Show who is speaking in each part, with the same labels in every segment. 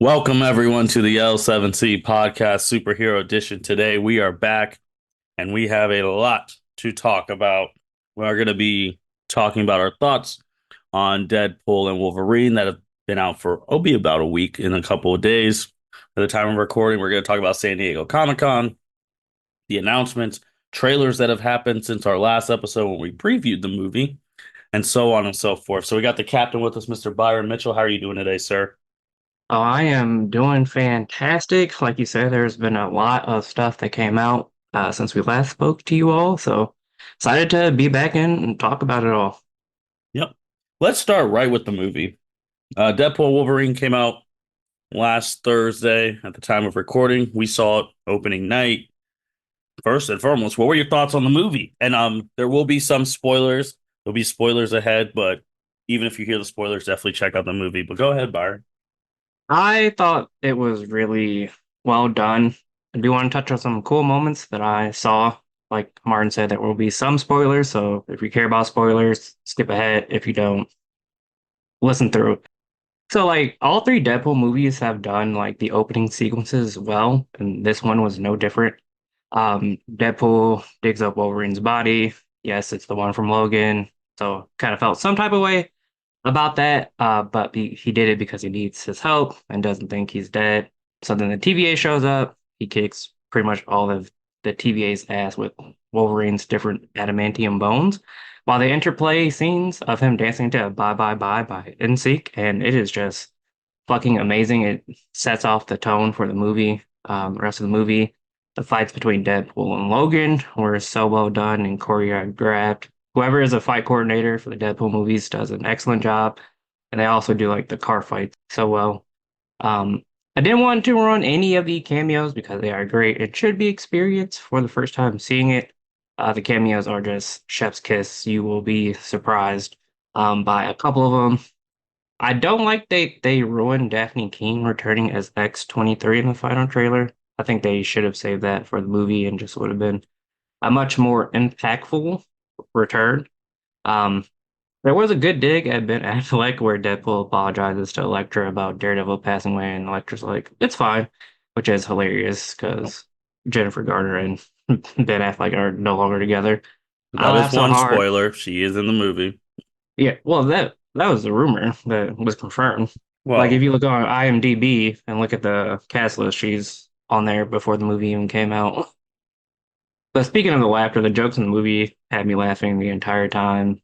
Speaker 1: Welcome everyone to the L7C podcast superhero edition. Today we are back and we have a lot to talk about. We're going to be talking about our thoughts on Deadpool and Wolverine that have been out for be about a week in a couple of days. At the time of recording, we're going to talk about San Diego Comic-Con, the announcements, trailers that have happened since our last episode when we previewed the movie, and so on and so forth. So we got the captain with us, Mr. Byron Mitchell. How are you doing today, sir?
Speaker 2: Oh, I am doing fantastic. Like you said, there's been a lot of stuff that came out since we last spoke to you all. So excited to be back in and talk about it all.
Speaker 1: Yep. Let's start right with the movie. Deadpool Wolverine came out last Thursday at the time of recording. We saw it opening night. First and foremost, what were your thoughts on the movie? And there will be some spoilers. There'll be spoilers ahead, but even if you hear the spoilers, definitely check out the movie. But go ahead, Byron.
Speaker 2: I thought it was really well done. I do want to touch on some cool moments that I saw. Like Martin said, there will be some spoilers. So if you care about spoilers, skip ahead. If you don't, listen through. So like all three Deadpool movies have done like the opening sequences well, and this one was no different. Deadpool digs up Wolverine's body. Yes, it's the one from Logan. So kind of felt some type of way about that. But he did it because he needs his help and doesn't think he's dead. So then the TVA shows up. He kicks pretty much all of the TVA's ass with Wolverine's different adamantium bones while they interplay scenes of him dancing to Bye Bye Bye by NSYNC. And it is just fucking amazing. It sets off the tone for the movie, rest of the movie. The fights between Deadpool and Logan were so well done and choreographed. Whoever is a fight coordinator for the Deadpool movies does an excellent job. And they also do like the car fights so well. Um, I didn't want to run any of the cameos because they are great. It should be experienced for the first time seeing it. The cameos are just chef's kiss. You will be surprised by a couple of them. I don't like they ruined Daphne Keene returning as X-23 in the final trailer. I think they should have saved that for the movie and just would have been a much more impactful return. Um, there was a good dig at Ben Affleck where Deadpool apologizes to Elektra about Daredevil passing away, and Elektra's like, "It's fine," which is hilarious because Jennifer Garner and Ben Affleck are no longer together. I
Speaker 1: That is
Speaker 2: laughed so
Speaker 1: one
Speaker 2: hard.
Speaker 1: spoiler. She is in the movie.
Speaker 2: Yeah, well, that was the rumor that was confirmed. Like if
Speaker 1: Well,
Speaker 2: you look on IMDb and look at the cast list, she's on there before the movie even came out. But speaking of the laughter, the jokes in the movie had me laughing the entire time.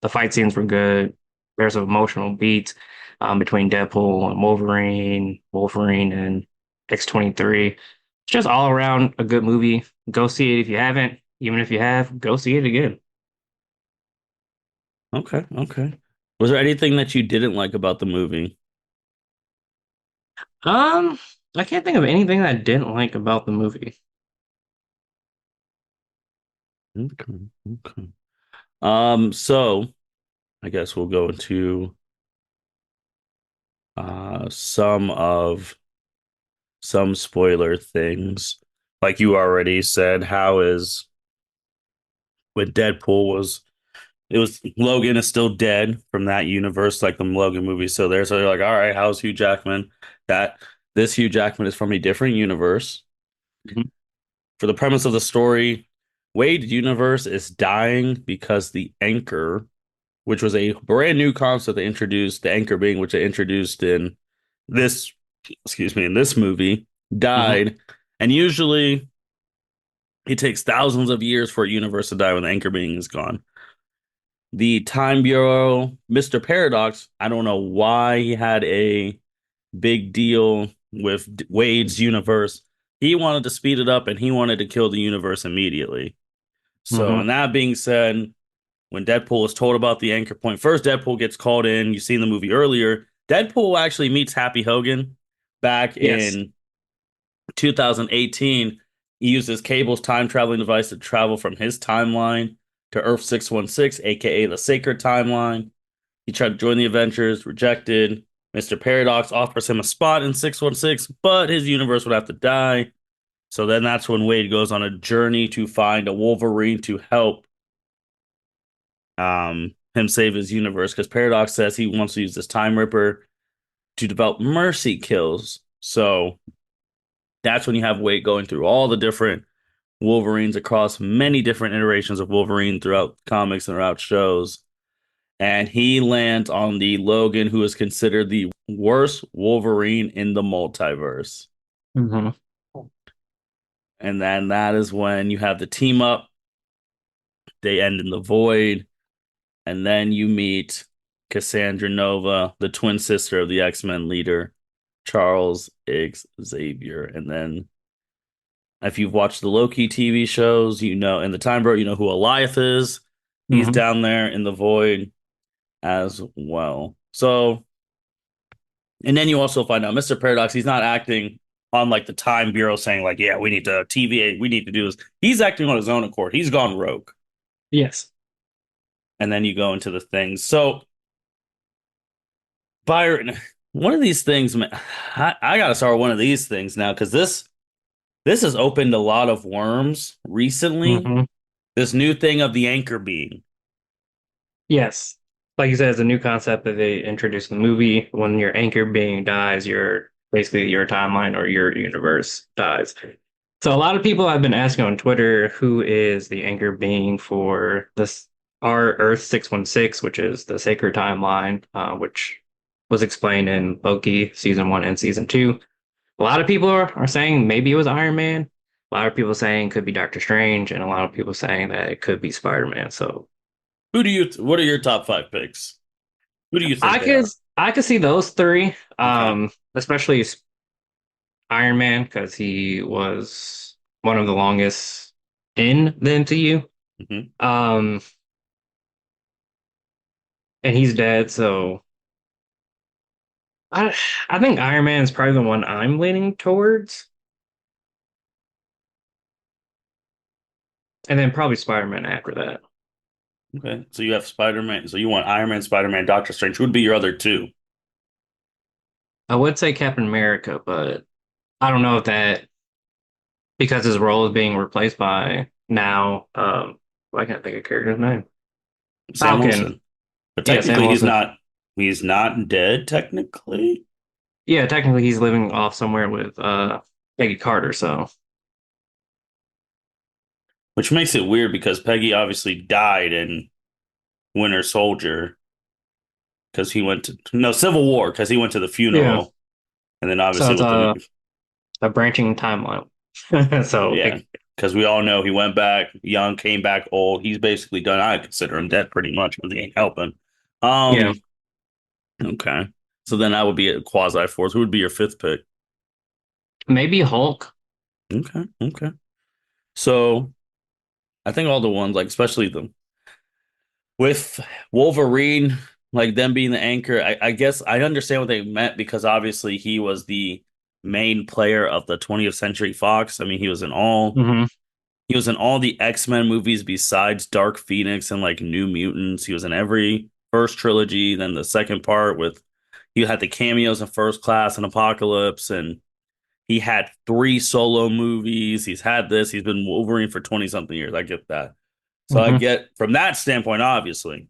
Speaker 2: The fight scenes were good. There's some emotional beats between Deadpool and Wolverine and X-23. It's just all around a good movie. Go see it if you haven't. Even if you have, go see it again.
Speaker 1: okay, okay. Was there anything that you didn't like about the movie?
Speaker 2: Um, I can't think of anything that I didn't like about the movie.
Speaker 1: Okay, okay. So I guess we'll go into some spoiler things. Like you already said, how is when Deadpool was it was Logan is still dead from that universe, like the Logan movie. So there's so they're like, all right, how's Hugh Jackman? That this Hugh Jackman is from a different universe.
Speaker 2: Mhm.
Speaker 1: For the premise of the story, Wade universe is dying because the anchor, which was a brand new concept they introduced, the anchor being which they introduced in this, excuse me, in this movie,
Speaker 2: Mhm.
Speaker 1: died. And usually it takes thousands of years for a universe to die when the anchor being is gone. The Time Bureau, Mr. Paradox, I don't know why he had a big deal with Wade's universe. He wanted to speed it up and he wanted to kill the universe immediately. So,
Speaker 2: Mhm.
Speaker 1: and that being said, when Deadpool is told about the anchor point, first Deadpool gets called in. You've seen the movie earlier. Deadpool actually meets Happy Hogan back
Speaker 2: Yes.
Speaker 1: in 2018. He uses Cable's time traveling device to travel from his timeline to Earth 616, aka the Sacred Timeline. He tried to join the Avengers, rejected. Mr. Paradox offers him a spot in 616, but his universe would have to die. So then that's when Wade goes on a journey to find a Wolverine to help him save his universe because Paradox says he wants to use this Time Ripper to develop mercy kills. So that's when you have Wade going through all the different Wolverines across many different iterations of Wolverine throughout comics and throughout shows. And he lands on the Logan, who is considered the worst Wolverine in the multiverse.
Speaker 2: Hmm.
Speaker 1: And then that is when you have the team up. They end in the void. And then you meet Cassandra Nova, the twin sister of the X-Men leader, Charles Xavier. And then if you've watched the Loki TV shows, you know, in the Time Bro, you know who Eliath is. He's
Speaker 2: Hmm.
Speaker 1: down there in the void as well. So, and then you also find out Mr. Paradox, he's not acting on like the Time Bureau saying, like, yeah, we need to TVA, we need to do this. He's acting on his own accord. He's gone rogue.
Speaker 2: Yes.
Speaker 1: And then you go into the things. So, Byron, one of these things, man, I got to start one of these things now because this has opened a lot of worms recently.
Speaker 2: Hmm.
Speaker 1: This new thing of the anchor being.
Speaker 2: Yes. Like you said, it's a new concept that they introduced in the movie. When your anchor being dies, your basically your timeline or your universe dies. So a lot of people have been asking on Twitter who is the anchor being for this our Earth 616, which is the sacred timeline, which was explained in Loki season 1 and season 2. A lot of people are saying maybe it was Iron Man. A lot of people saying it could be Doctor Strange, and a lot of people saying that it could be Spider-Man. So
Speaker 1: What are your top five picks? Who do you think
Speaker 2: I
Speaker 1: they
Speaker 2: could
Speaker 1: are?
Speaker 2: I could see those three,
Speaker 1: Okay.
Speaker 2: especially Iron Man because he was one of the longest in the MCU.
Speaker 1: Hmm.
Speaker 2: Um, and he's dead, so I I think Iron Man is probably the one I'm leaning towards, and then probably Spider-Man after that.
Speaker 1: Okay. So you have Spider-Man. So you want Iron Man, Spider-Man, Doctor Strange. Who would be your other two?
Speaker 2: I would say Captain America, but I don't know if that because his role is being replaced by now. I can't think of character's name.
Speaker 1: Sam
Speaker 2: Falcon.
Speaker 1: Wilson. But
Speaker 2: Yeah, Sam
Speaker 1: technically
Speaker 2: Wilson.
Speaker 1: he's not dead technically,
Speaker 2: Yeah, technically he's living off somewhere with Peggy Carter. So
Speaker 1: which makes it weird because Peggy obviously died in Winter Soldier because he went to no Civil War because he went to the
Speaker 2: yeah,
Speaker 1: funeral and then
Speaker 2: so
Speaker 1: obviously
Speaker 2: it's
Speaker 1: with the
Speaker 2: a branching timeline. So
Speaker 1: yeah,
Speaker 2: it,
Speaker 1: because we all know he went back young, came back old. He's basically done. I consider him dead pretty much because he ain't helping.
Speaker 2: yeah,
Speaker 1: Um, okay. So then that would be a quasi fourth. Who would be your fifth pick?
Speaker 2: maybe Hulk.
Speaker 1: Okay, okay. So I think all the ones like especially the with Wolverine, like them being the anchor. I guess I understand what they meant because obviously he was the main player of the 20th Century Fox. I mean,
Speaker 2: Hmm.
Speaker 1: he was in all the X-Men movies besides Dark Phoenix and like New Mutants. He was in every first trilogy, then the second part with he had the cameos in First Class and Apocalypse, and he had three solo movies. He's had this. He's been Wolverine for 20 something years. I get that. So I
Speaker 2: Hmm.
Speaker 1: get from that standpoint, obviously.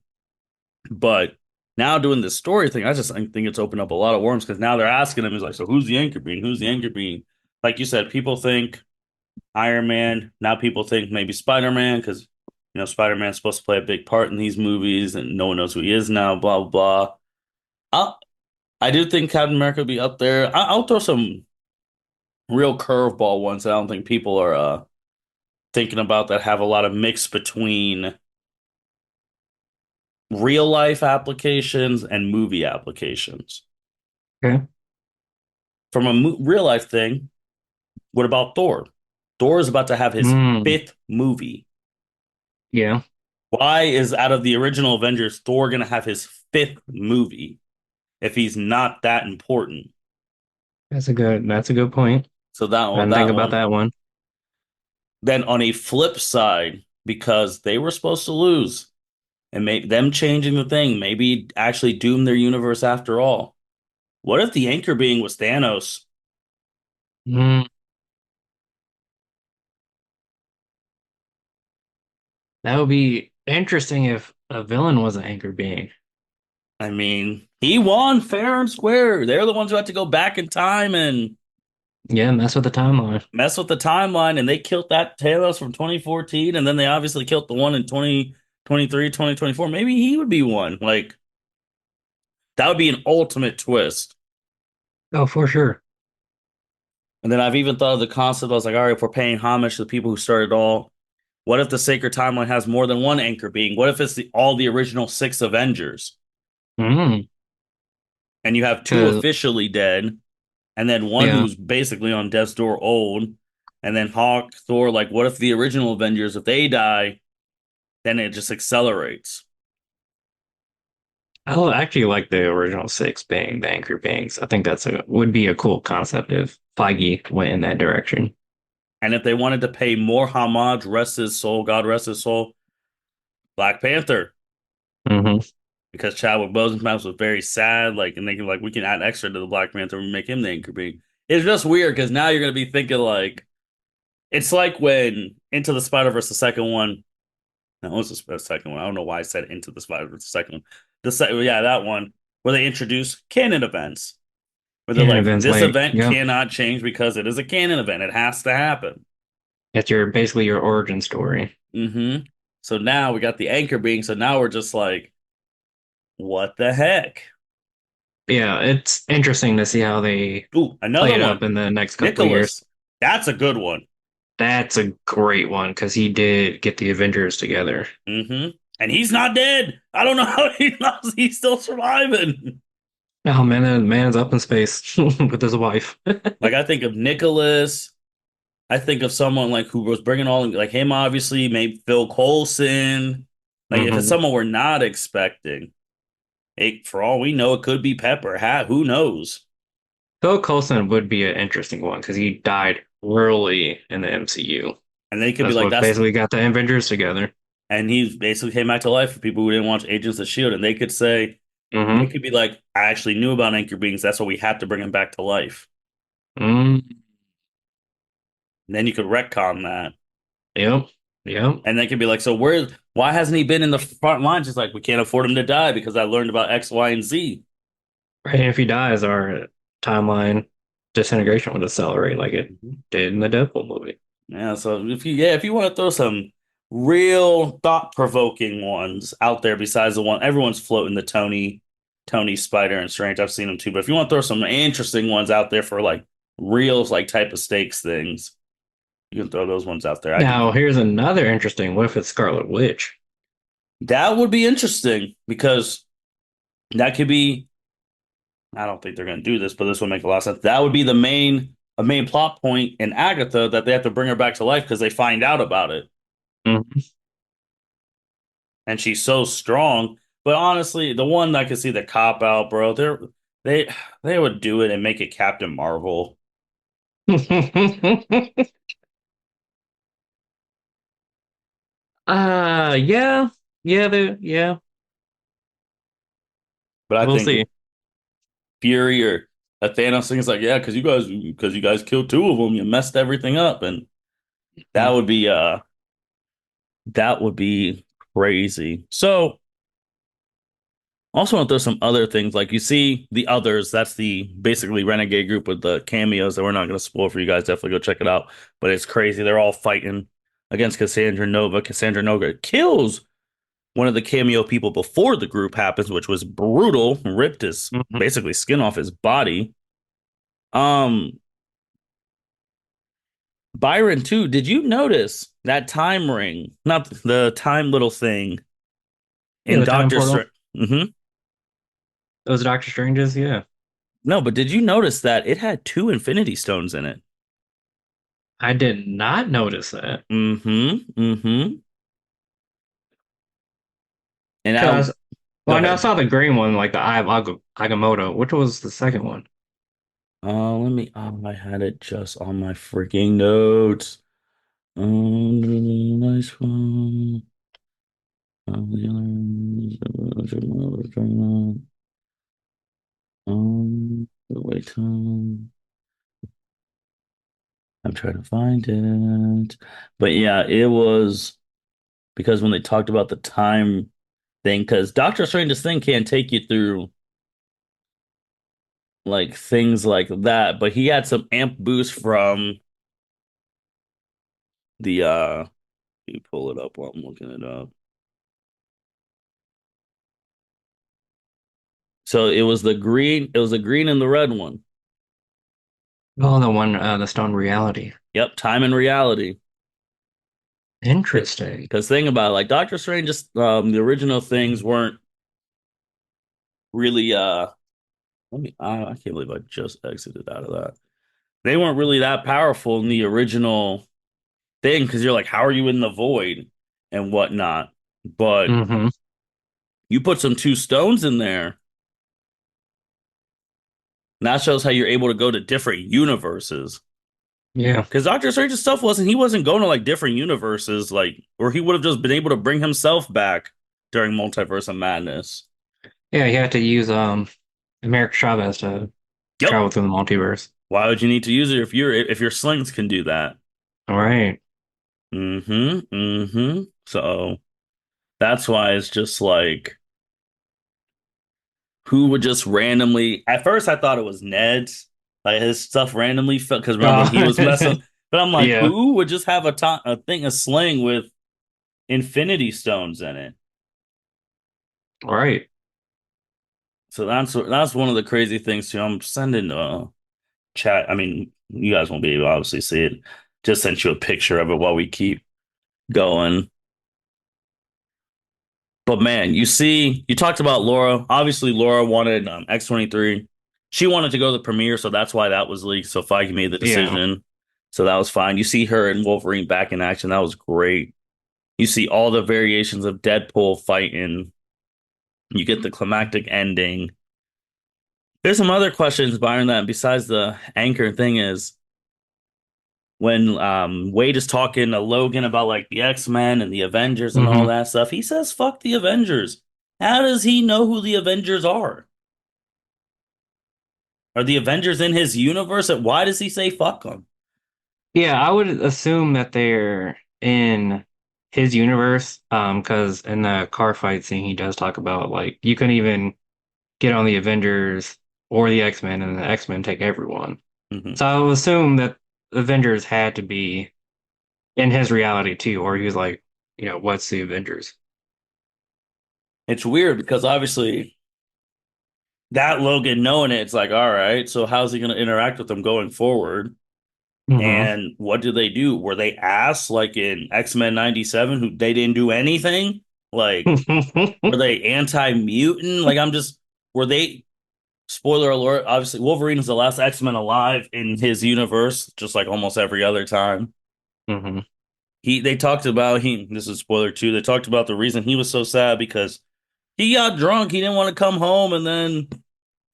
Speaker 1: But now doing this story thing, I think it's opened up a lot of worms because now they're asking him, he's like, so who's the anchor being? Who's the anchor being? Like you said, people think Iron Man. Now people think maybe Spider-Man because Spider-Man's supposed to play a big part in these movies, and no one knows who he is now. Blah blah blah. I'll, I do think Captain America will be up there. I'll throw some real curveball ones that I don't think people are thinking about that have a lot of mix between real life applications and movie applications.
Speaker 2: Okay.
Speaker 1: From a real life thing, what about Thor? Thor is about to have his
Speaker 2: Mm,
Speaker 1: fifth movie.
Speaker 2: yeah,
Speaker 1: Why is out of the original Avengers Thor going to have his fifth movie if he's not that important?
Speaker 2: that's a good point.
Speaker 1: So that
Speaker 2: I
Speaker 1: one,
Speaker 2: didn't think
Speaker 1: that
Speaker 2: about
Speaker 1: one.
Speaker 2: that one.
Speaker 1: Then on a flip side, because they were supposed to lose and make them changing the thing, maybe actually doom their universe after all. What if the anchor being was Thanos?
Speaker 2: Mm, that would be interesting if a villain was an anchor being.
Speaker 1: I mean, he won fair and square. They're the ones who had to go back in time and
Speaker 2: Yeah, mess with the timeline.
Speaker 1: mess with the timeline, and they killed that Talos from 2014, and then they obviously killed the one in 2023, 2024. Maybe he would be one. Like, that would be an ultimate twist.
Speaker 2: Oh, for sure.
Speaker 1: And then I've even thought of the concept. I was like, all right, if we're paying homage to the people who started it all, what if the sacred timeline has more than one anchor being? What if it's all the original six Avengers,
Speaker 2: Mm.
Speaker 1: and you have two
Speaker 2: 'Cause
Speaker 1: officially dead, and then one
Speaker 2: yeah,
Speaker 1: who's basically on death's door old, and then Hawk, Thor? Like, what if the original Avengers, if they die, then it just accelerates?
Speaker 2: I actually like the original six being the anchor beings. I think that's a would be a cool concept if Feige went in that direction.
Speaker 1: And if they wanted to pay more homage, rest his soul, God rest his soul, Black Panther,
Speaker 2: Hmm.
Speaker 1: because Chadwick Boseman was very sad. Like, and they can like we can add extra to the Black Panther and make him the anchor being. It's just weird because now you're gonna be thinking like it's like when Into the Spider Verse, the second one. No, it was the second one. I don't know why I said Into the Spider Verse, the second one. Yeah, that one where they introduce canon events. Where they're
Speaker 2: Canon
Speaker 1: like,
Speaker 2: events,
Speaker 1: this
Speaker 2: like,
Speaker 1: event
Speaker 2: yep,
Speaker 1: cannot change because it is a canon event. It has to happen.
Speaker 2: it's your basically your origin story.
Speaker 1: Hmm. So now we got the anchor being. So now we're just like, what the heck?
Speaker 2: Yeah, it's interesting to see how they
Speaker 1: Ooh,
Speaker 2: play
Speaker 1: another
Speaker 2: it up
Speaker 1: one.
Speaker 2: in the next couple of years.
Speaker 1: Nicholas. That's a good one.
Speaker 2: That's a great one because he did get the Avengers together.
Speaker 1: Hmm. And he's not dead. I don't know how he's still surviving.
Speaker 2: Oh man, that man's up in space with his wife.
Speaker 1: Like I think of Nicholas. I think of someone like who was bringing all like him, obviously, maybe Phil Coulson. Like if it's
Speaker 2: Hmm.
Speaker 1: someone we're not expecting, for all we know, it could be Pepper. Who knows?
Speaker 2: Phil Coulson would be an interesting one because he died early in the MCU.
Speaker 1: And they could be
Speaker 2: That's
Speaker 1: like,
Speaker 2: what
Speaker 1: that's
Speaker 2: basically got the Avengers together.
Speaker 1: and he basically came back to life for people who didn't watch Agents of Shield, and they could say they
Speaker 2: Hmm.
Speaker 1: could be like, I actually knew about anchor beings. That's why we had to bring him back to life.
Speaker 2: Mm.
Speaker 1: And then you could retcon that.
Speaker 2: Yep. Yep.
Speaker 1: And they could be like, so why hasn't he been in the front lines? Just like, we can't afford him to die because I learned about X, Y, and Z.
Speaker 2: Right. And if he dies, our timeline disintegration would accelerate like it
Speaker 1: Mhm.
Speaker 2: did in the Deadpool movie.
Speaker 1: Yeah, so if you want to throw some real thought-provoking ones out there besides the one everyone's floating the Tony Spider and Strange. I've seen them too, but if you want to throw some interesting ones out there for like real like type of stakes things, you can throw those ones out there. I could
Speaker 2: Now, here's another interesting. What if it's Scarlet Witch?
Speaker 1: That would be interesting because that could be I don't think they're going to do this, but this would make a lot of sense. That would be a main plot point in Agatha that they have to bring her back to life because they find out about it.
Speaker 2: Mhm.
Speaker 1: And she's so strong. But honestly, the one that I could see the cop out, bro, they they would do it and make it Captain Marvel.
Speaker 2: Yeah, yeah.
Speaker 1: But I
Speaker 2: We'll
Speaker 1: think
Speaker 2: see.
Speaker 1: Fury or a Thanos thing is like, yeah, because you guys killed two of them, you messed everything up, and that
Speaker 2: Mm.
Speaker 1: would be that would be crazy. So also want to throw some other things like you see the others. That's the basically renegade group with the cameos that we're not going to spoil for you guys. Definitely go check it out. But it's crazy. They're all fighting against Cassandra Nova. Cassandra Nova kills one of the cameo people before the group happens, which was brutal. Ripped his
Speaker 2: Mhm.
Speaker 1: basically skin off his body. Um, Byron too. Did you notice that time ring? Not the time little thing
Speaker 2: Yeah,
Speaker 1: in
Speaker 2: the time
Speaker 1: Doctor
Speaker 2: portal.
Speaker 1: Strange. Hmm.
Speaker 2: Those Doctor Stranges, yeah.
Speaker 1: No, but did you notice that it had two Infinity Stones in it?
Speaker 2: I did not notice that.
Speaker 1: Mm-hmm. Mm-hmm. And I
Speaker 2: Cause
Speaker 1: Go
Speaker 2: well, I know I
Speaker 1: ahead.
Speaker 2: saw the green one, like the Eye of Agamotto. Which was the second one?
Speaker 1: Let me. Oh, I had it just on my freaking notes. Nice one. The other. Wait. I'm trying to find it. But yeah, it was because when they talked about the time, thing because Doctor Strange's thing can't take you through like things like that, but he had some amp boost from the you pull it up while I'm looking it up. So it was the green and the red one.
Speaker 2: Oh, the one, the Stone Reality.
Speaker 1: Yep, time and reality.
Speaker 2: Interesting.
Speaker 1: Because think about it, like Doctor Strange, just the original things weren't really I can't believe I just exited out of that. They weren't really that powerful in the original thing because you're like, how are you in the void and whatnot? But
Speaker 2: Hmm.
Speaker 1: you put some two stones in there, and that shows how you're able to go to different universes.
Speaker 2: Yeah.
Speaker 1: Because Doctor Strange's stuff he wasn't going to like different universes, like, or he would have just been able to bring himself back during Multiverse of Madness.
Speaker 2: Yeah, you have to use America Chavez to
Speaker 1: Yep.
Speaker 2: travel through the multiverse.
Speaker 1: Why would you need to use it if your slings can do that?
Speaker 2: All right.
Speaker 1: Mm-hmm. Mm-hmm. So that's why it's just like who would just randomly at first I thought it was Ned's. Like his stuff randomly fell because remember when he was messing. But I'm like,
Speaker 2: Yeah.
Speaker 1: who would just have a thing a sling with infinity stones in it?
Speaker 2: All right.
Speaker 1: So that's one of the crazy things too. I'm sending chat. I mean, you guys won't be able to obviously see it. Just sent you a picture of it while we keep going. But man, you talked about Laura. Obviously, Laura wanted X-23. She wanted to go to the premiere, so that's why that was leaked. So Feige made the
Speaker 2: Yeah.
Speaker 1: decision. So that was fine. You see her and Wolverine back in action. That was great. You see all the variations of Deadpool fighting. You get the climactic ending. There's some other questions, Byron, that besides the anchor thing is when Wade is talking to Logan about like the X-Men and the Avengers and all
Speaker 2: Hmm.
Speaker 1: that stuff, he says fuck the Avengers. How does he know who the Avengers are? Are the Avengers in his universe? And why does he say fuck them?
Speaker 2: Yeah, I would assume that they're in his universe, because in the car fight scene, he does talk about like you couldn't even get on the Avengers or the X-Men, and the X-Men take everyone.
Speaker 1: Hmm.
Speaker 2: So I would assume that the Avengers had to be in his reality too, or he was like, what's the Avengers?
Speaker 1: It's weird because obviously that Logan knowing it, it's like, all right, so how's he going to interact with them going forward?
Speaker 2: Hmm.
Speaker 1: And what do they do? Were they ass like in X-Men 97 who they didn't do anything? Like, were they anti-mutant? Were they, spoiler alert, obviously Wolverine is the last X-Men alive in his universe, just like almost every other time.
Speaker 2: Hmm.
Speaker 1: They talked about, this is spoiler too, they talked about the reason he was so sad because he got drunk, he didn't want to come home, and then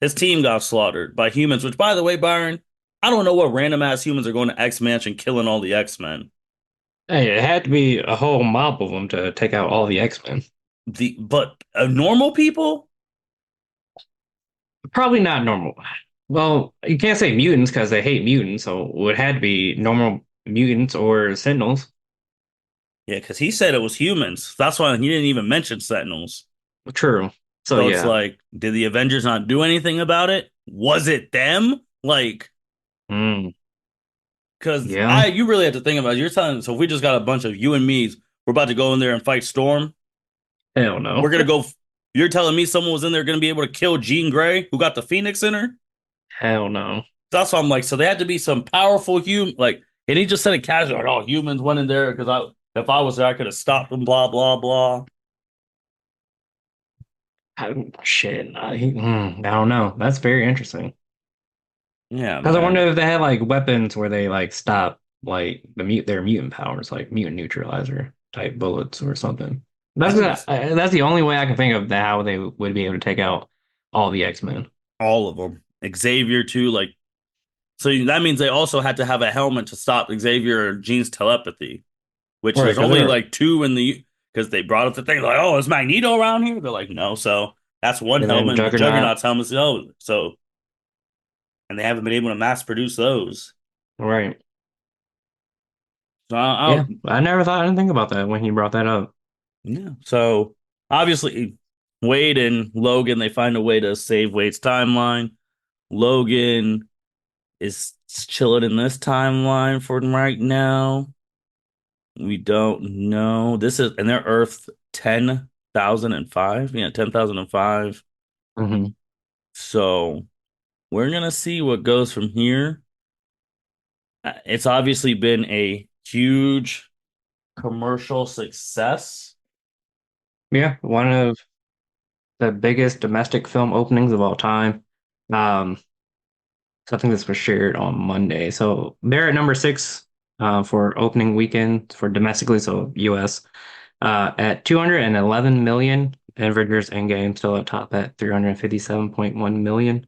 Speaker 1: his team got slaughtered by humans, which, by the way, Byron, I don't know what random ass humans are going to X Mansion killing all the X Men.
Speaker 2: Hey, it had to be a whole mob of them to take out all the X-Men.
Speaker 1: But normal people,
Speaker 2: Probably not normal. Well, you can't say mutants because they hate mutants, so it would had to be normal mutants or Sentinels.
Speaker 1: yeah, because he said it was humans. That's why he didn't even mention Sentinels.
Speaker 2: True. So
Speaker 1: So it's
Speaker 2: yeah.
Speaker 1: like, did the Avengers not do anything about it? Was it them? Like,
Speaker 2: Mm,
Speaker 1: because
Speaker 2: yeah.
Speaker 1: you really have to think about it. You're telling, so if we just got a bunch of you and me's, we're about to go in there and fight Storm.
Speaker 2: Hell no.
Speaker 1: We're gonna go. You're telling me someone was in there gonna be able to kill Jean Grey, who got the Phoenix in her?
Speaker 2: Hell no.
Speaker 1: That's why I'm like, so they had to be some powerful human. Like, and he just said it casually, like, "Oh, humans went in there because if I was there, I could have stopped them." Blah blah blah.
Speaker 2: Shit. I don't know. That's very interesting.
Speaker 1: Yeah,
Speaker 2: Because I wonder
Speaker 1: man.
Speaker 2: if they had like weapons where they like stop like their mutant powers, like mutant neutralizer type bullets or something.
Speaker 1: I
Speaker 2: That's
Speaker 1: think it's
Speaker 2: that's the only way I can think of how they would be able to take out all the X-Men.
Speaker 1: all of them. Xavier too. Like, so that means they also had to have a helmet to stop Xavier or Jean's telepathy, which
Speaker 2: Right,
Speaker 1: there's
Speaker 2: because
Speaker 1: only
Speaker 2: they're
Speaker 1: like two in the because they brought up the thing like, oh, is Magneto around here? They're like, no. So that's one
Speaker 2: and then
Speaker 1: helmet, and the
Speaker 2: Juggernaut.
Speaker 1: Juggernaut's helmet. Oh, so and they haven't been able to mass produce those.
Speaker 2: Right.
Speaker 1: So
Speaker 2: Yeah. I never thought I didn't think about that when he brought that up.
Speaker 1: yeah. So obviously Wade and Logan, they find a way to save Wade's timeline. Logan is chilling in this timeline for right now. We don't know. This is and they're Earth 10,005. Yeah, 10,005.
Speaker 2: Hmm.
Speaker 1: So we're gonna see what goes from here. It's obviously been a huge commercial success.
Speaker 2: Yeah, one of the biggest domestic film openings of all time. Um, so I think this was shared on Monday. So they're at number six for opening weekend for domestically, so US, at 211 million. Avengers Endgame still at top at 357.1 million.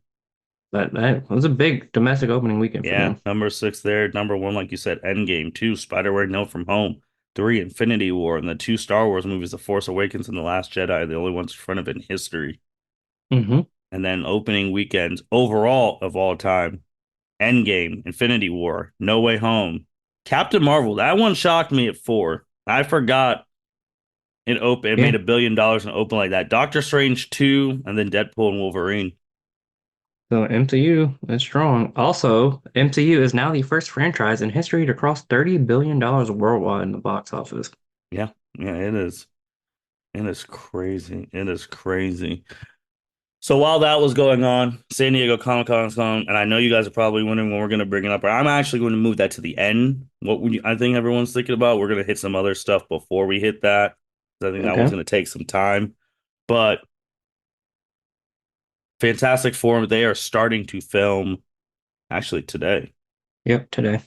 Speaker 2: But that was a big domestic opening weekend for
Speaker 1: Yeah,
Speaker 2: them.
Speaker 1: number six there. Number one, like you said, Endgame. Two, Spider-Man No From Home. Three, Infinity War. And the two Star Wars movies, The Force Awakens and The Last Jedi, the only ones in front of it in history.
Speaker 2: Hmm.
Speaker 1: And then opening weekends overall of all time, Endgame, Infinity War, No Way Home, Captain Marvel. That one shocked me at four. I forgot it made
Speaker 2: Yeah.
Speaker 1: $1 billion and opened like that. Doctor Strange 2, and then Deadpool and Wolverine.
Speaker 2: So MCU is strong. Also, MCU is now the first franchise in history to cross $30 billion worldwide in the box office.
Speaker 1: Yeah, yeah, it is. It is crazy. It is crazy. So while that was going on, San Diego Comic Con's gone, and I know you guys are probably wondering when we're going to bring it up. But I'm actually going to move that to the end. I think everyone's thinking about, we're going to hit some other stuff before we hit that. I think that one's
Speaker 2: Okay.
Speaker 1: going to take some time. But Fantastic Four, they are starting to film actually today.
Speaker 2: Yep, today.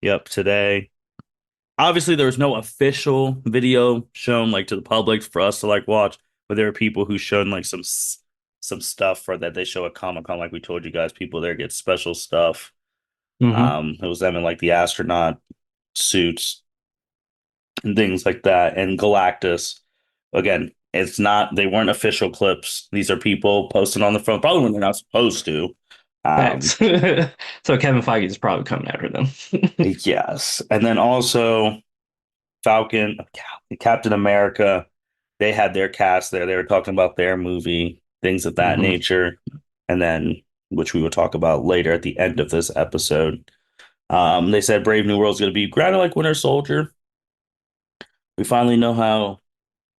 Speaker 1: Yep, today. Obviously, there was no official video shown like to the public for us to like watch, but there are people who shown like some stuff for that they show at Comic Con. Like we told you guys, people there get special stuff.
Speaker 2: Hmm.
Speaker 1: It was them in like the astronaut suits and things like that. And Galactus, again, it's not they weren't official clips. These are people posting on the phone, probably when they're not supposed to. Um,
Speaker 2: Thanks. So Kevin Feige is probably coming after them.
Speaker 1: yes, and then also Falcon, Captain America. They had their cast there. They were talking about their movie, things of that
Speaker 2: Hmm.
Speaker 1: nature, and then which we will talk about later at the end of this episode. They said Brave New World is going to be kind of like Winter Soldier. We finally know how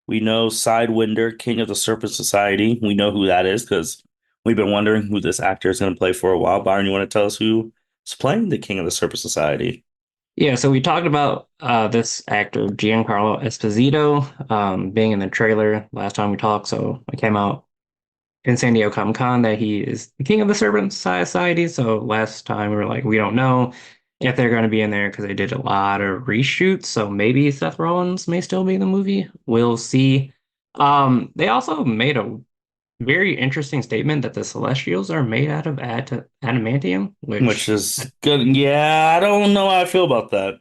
Speaker 1: we know Sidewinder, King of the Serpent Society. We know who that is because we've been wondering who this actor is going to play for a while. Byron, you want to tell us who is playing the King of the Serpent Society?
Speaker 2: Yeah, so we talked about this actor Giancarlo Esposito being in the trailer last time we talked. So it came out in San Diego Comic Con that he is the king of the Serpent Society. So last time we were like, we don't know if they're going to be in there because they did a lot of reshoots. So maybe Seth Rollins may still be in the movie. We'll see. They also made a very interesting statement that the Celestials are made out of adamantium,
Speaker 1: Which
Speaker 2: which
Speaker 1: is good. Yeah, I don't know how I feel about that.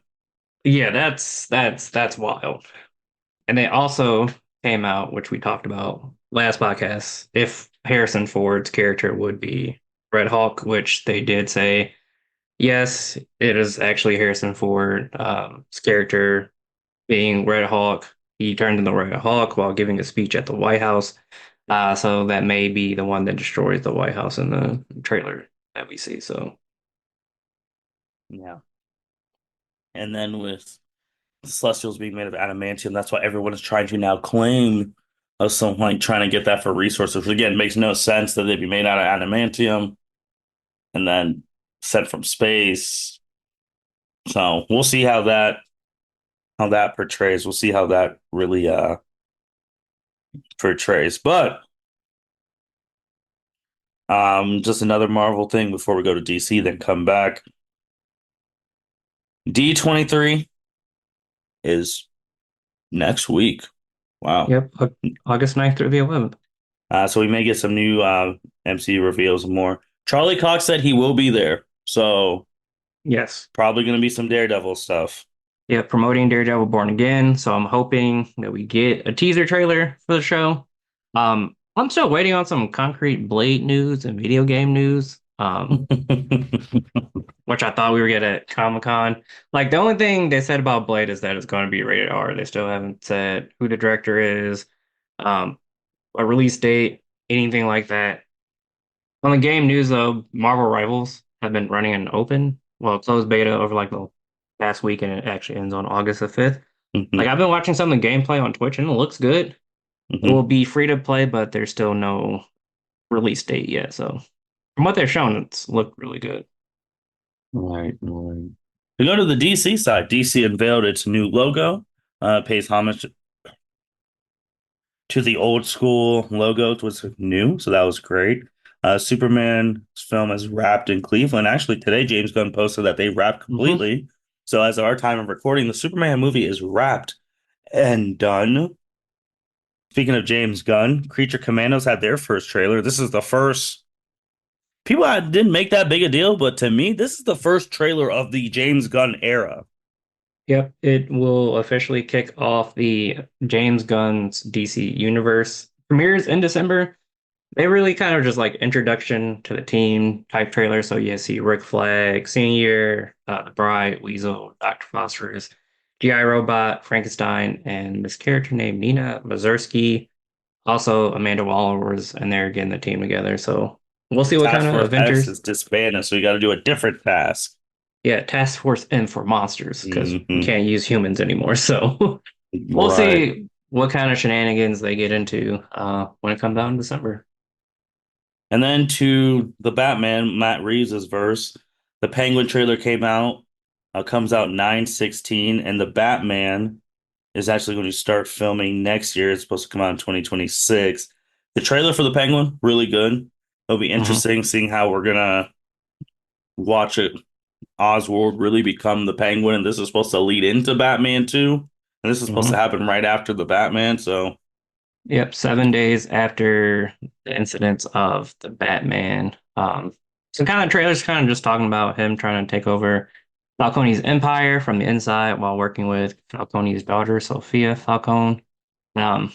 Speaker 2: yeah, that's wild. And they also came out, which we talked about last podcast, if Harrison Ford's character would be Red Hulk, which they did say, yes, it is actually Harrison Ford's character being Red Hulk. He turned into Red Hulk while giving a speech at the White House. So that may be the one that destroys the White House in the trailer that we see. So
Speaker 1: Yeah. And then with Celestials being made of adamantium, that's why everyone is trying to now claim of some like trying to get that for resources. Which again makes no sense that they'd be made out of adamantium and then sent from space. So we'll see how that portrays. We'll see how that really portrays. But just another Marvel thing before we go to DC, then come back. D23 is next week. Wow.
Speaker 2: yep, August 9th through the 11th.
Speaker 1: So we may get some new MCU reveals and more. Charlie Cox said he will be there. So
Speaker 2: Yes.
Speaker 1: probably going to be some Daredevil stuff.
Speaker 2: Yeah, promoting Daredevil Born Again. So I'm hoping that we get a teaser trailer for the show. I'm still waiting on some concrete Blade news and video game news. Which I thought we were getting at Comic-Con. Like the only thing they said about Blade is that it's going to be rated R. They still haven't said who the director is. Um, a release date, anything like that. On the game news though, Marvel Rivals have been running an open, well, closed beta over like the past week, and it actually ends on August the 5th. Like
Speaker 1: Hmm.
Speaker 2: I've been watching some of the gameplay on Twitch and it looks good. It will
Speaker 1: Hmm.
Speaker 2: be free to play, but there's still no release date yet. So from what they're showing, it's looked really good.
Speaker 1: Right, right. We go to the DC side. DC unveiled its new logo, pays homage to the old school logo. It was new, so that was great. Superman's film is wrapped in Cleveland. Actually, today James Gunn posted that they wrapped
Speaker 2: Hmm.
Speaker 1: completely. So as of our time of recording, the Superman movie is wrapped and done. Speaking of James Gunn, Creature Commandos had their first trailer. This is the first. Didn't make that big a deal, but to me, this is the first trailer of the James Gunn era.
Speaker 2: Yep, it will officially kick off the James Gunn's DC universe. Premieres in December. They really kind of just like introduction to the team type trailer. So you see Rick Flag Senior, the Bride, Weasel, Dr. Phosphorus, GI Robot, Frankenstein, and this character named Nina Mazursky. Also, Amanda Waller was in there getting the team together. So we'll see what kind
Speaker 1: Task
Speaker 2: of
Speaker 1: Force X
Speaker 2: Avengers.
Speaker 1: is disbanded, so we got to do a different task.
Speaker 2: Yeah, Task Force M for monsters because we
Speaker 1: Hmm.
Speaker 2: can't use humans anymore. So we'll
Speaker 1: Right.
Speaker 2: see what kind of shenanigans they get into when it comes out in December.
Speaker 1: And then to the Batman, Matt Reeves' verse. The Penguin trailer came out, comes out 9/16, and the Batman is actually going to start filming next year. It's supposed to come out in 2026. The trailer for the Penguin, really good. It'll be
Speaker 2: Hmm.
Speaker 1: interesting seeing how we're gonna watch it. Oswald really become the Penguin, and this is supposed to lead into Batman too. And this is supposed to
Speaker 2: Hmm.
Speaker 1: happen right after the Batman. So,
Speaker 2: Yep, 7 days after the incidents of the Batman. So kind of trailers kind of just talking about him trying to take over Falcone's empire from the inside while working with Falcone's daughter, Sophia Falcone. Um,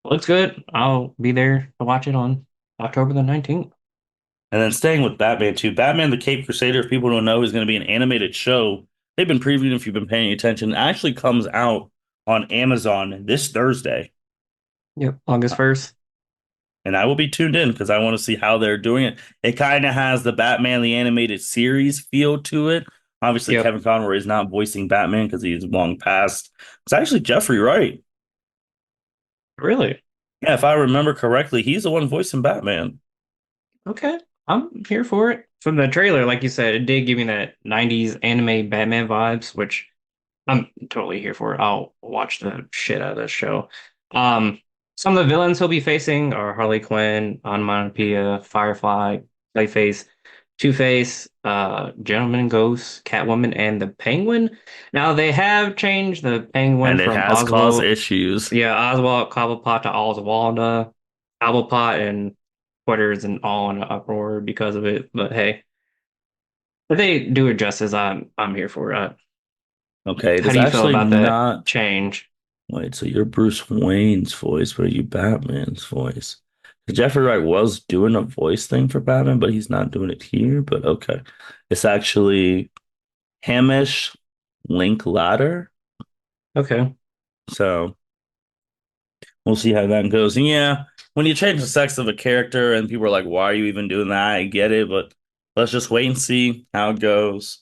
Speaker 2: looks good. I'll be there to watch it on October the 19th.
Speaker 1: and then staying with Batman too. Batman the Cape Crusader, if people don't know, is going to be an animated show. They've been previewing if you've been paying attention. It actually comes out on Amazon this Thursday.
Speaker 2: Yep, August 1st.
Speaker 1: And I will be tuned in because I want to see how they're doing it. It kind of has the Batman the animated series feel to it. Obviously,
Speaker 2: Yep.
Speaker 1: Kevin Conroy is not voicing Batman because he's long past. It's actually Jeffrey Wright.
Speaker 2: Really?
Speaker 1: Yeah, if I remember correctly, he's the one voicing Batman.
Speaker 2: Okay. I'm here for it. From the trailer, like you said, it did give me that 90s anime Batman vibes, which I'm totally here for it. I'll watch the shit out of this show. Um, some of the villains he'll be facing are Harley Quinn, Onomatopoeia, Firefly, Clayface, Two-Face, Gentleman Ghost, Catwoman, and the Penguin. Now they have changed the Penguin
Speaker 1: And it
Speaker 2: from
Speaker 1: has caused
Speaker 2: Oswald,
Speaker 1: issues.
Speaker 2: yeah, Oswald Cobblepot to Oswalda Cobblepot, and Twitter's and all in an uproar because of it. But hey, if they do it justice, I'm here for it.
Speaker 1: Okay, it
Speaker 2: How
Speaker 1: is
Speaker 2: do you feel
Speaker 1: actually
Speaker 2: about that
Speaker 1: not.
Speaker 2: change?
Speaker 1: Wait, so you're Bruce Wayne's voice, but are you Batman's voice? Jeffrey Wright was doing a voice thing for Batman, but he's not doing it here. But okay. It's actually Hamish Linklater.
Speaker 2: Okay.
Speaker 1: So we'll see how that goes. And yeah, when you change the sex of a character and people are like, why are you even doing that? I get it, but let's just wait and see how it goes.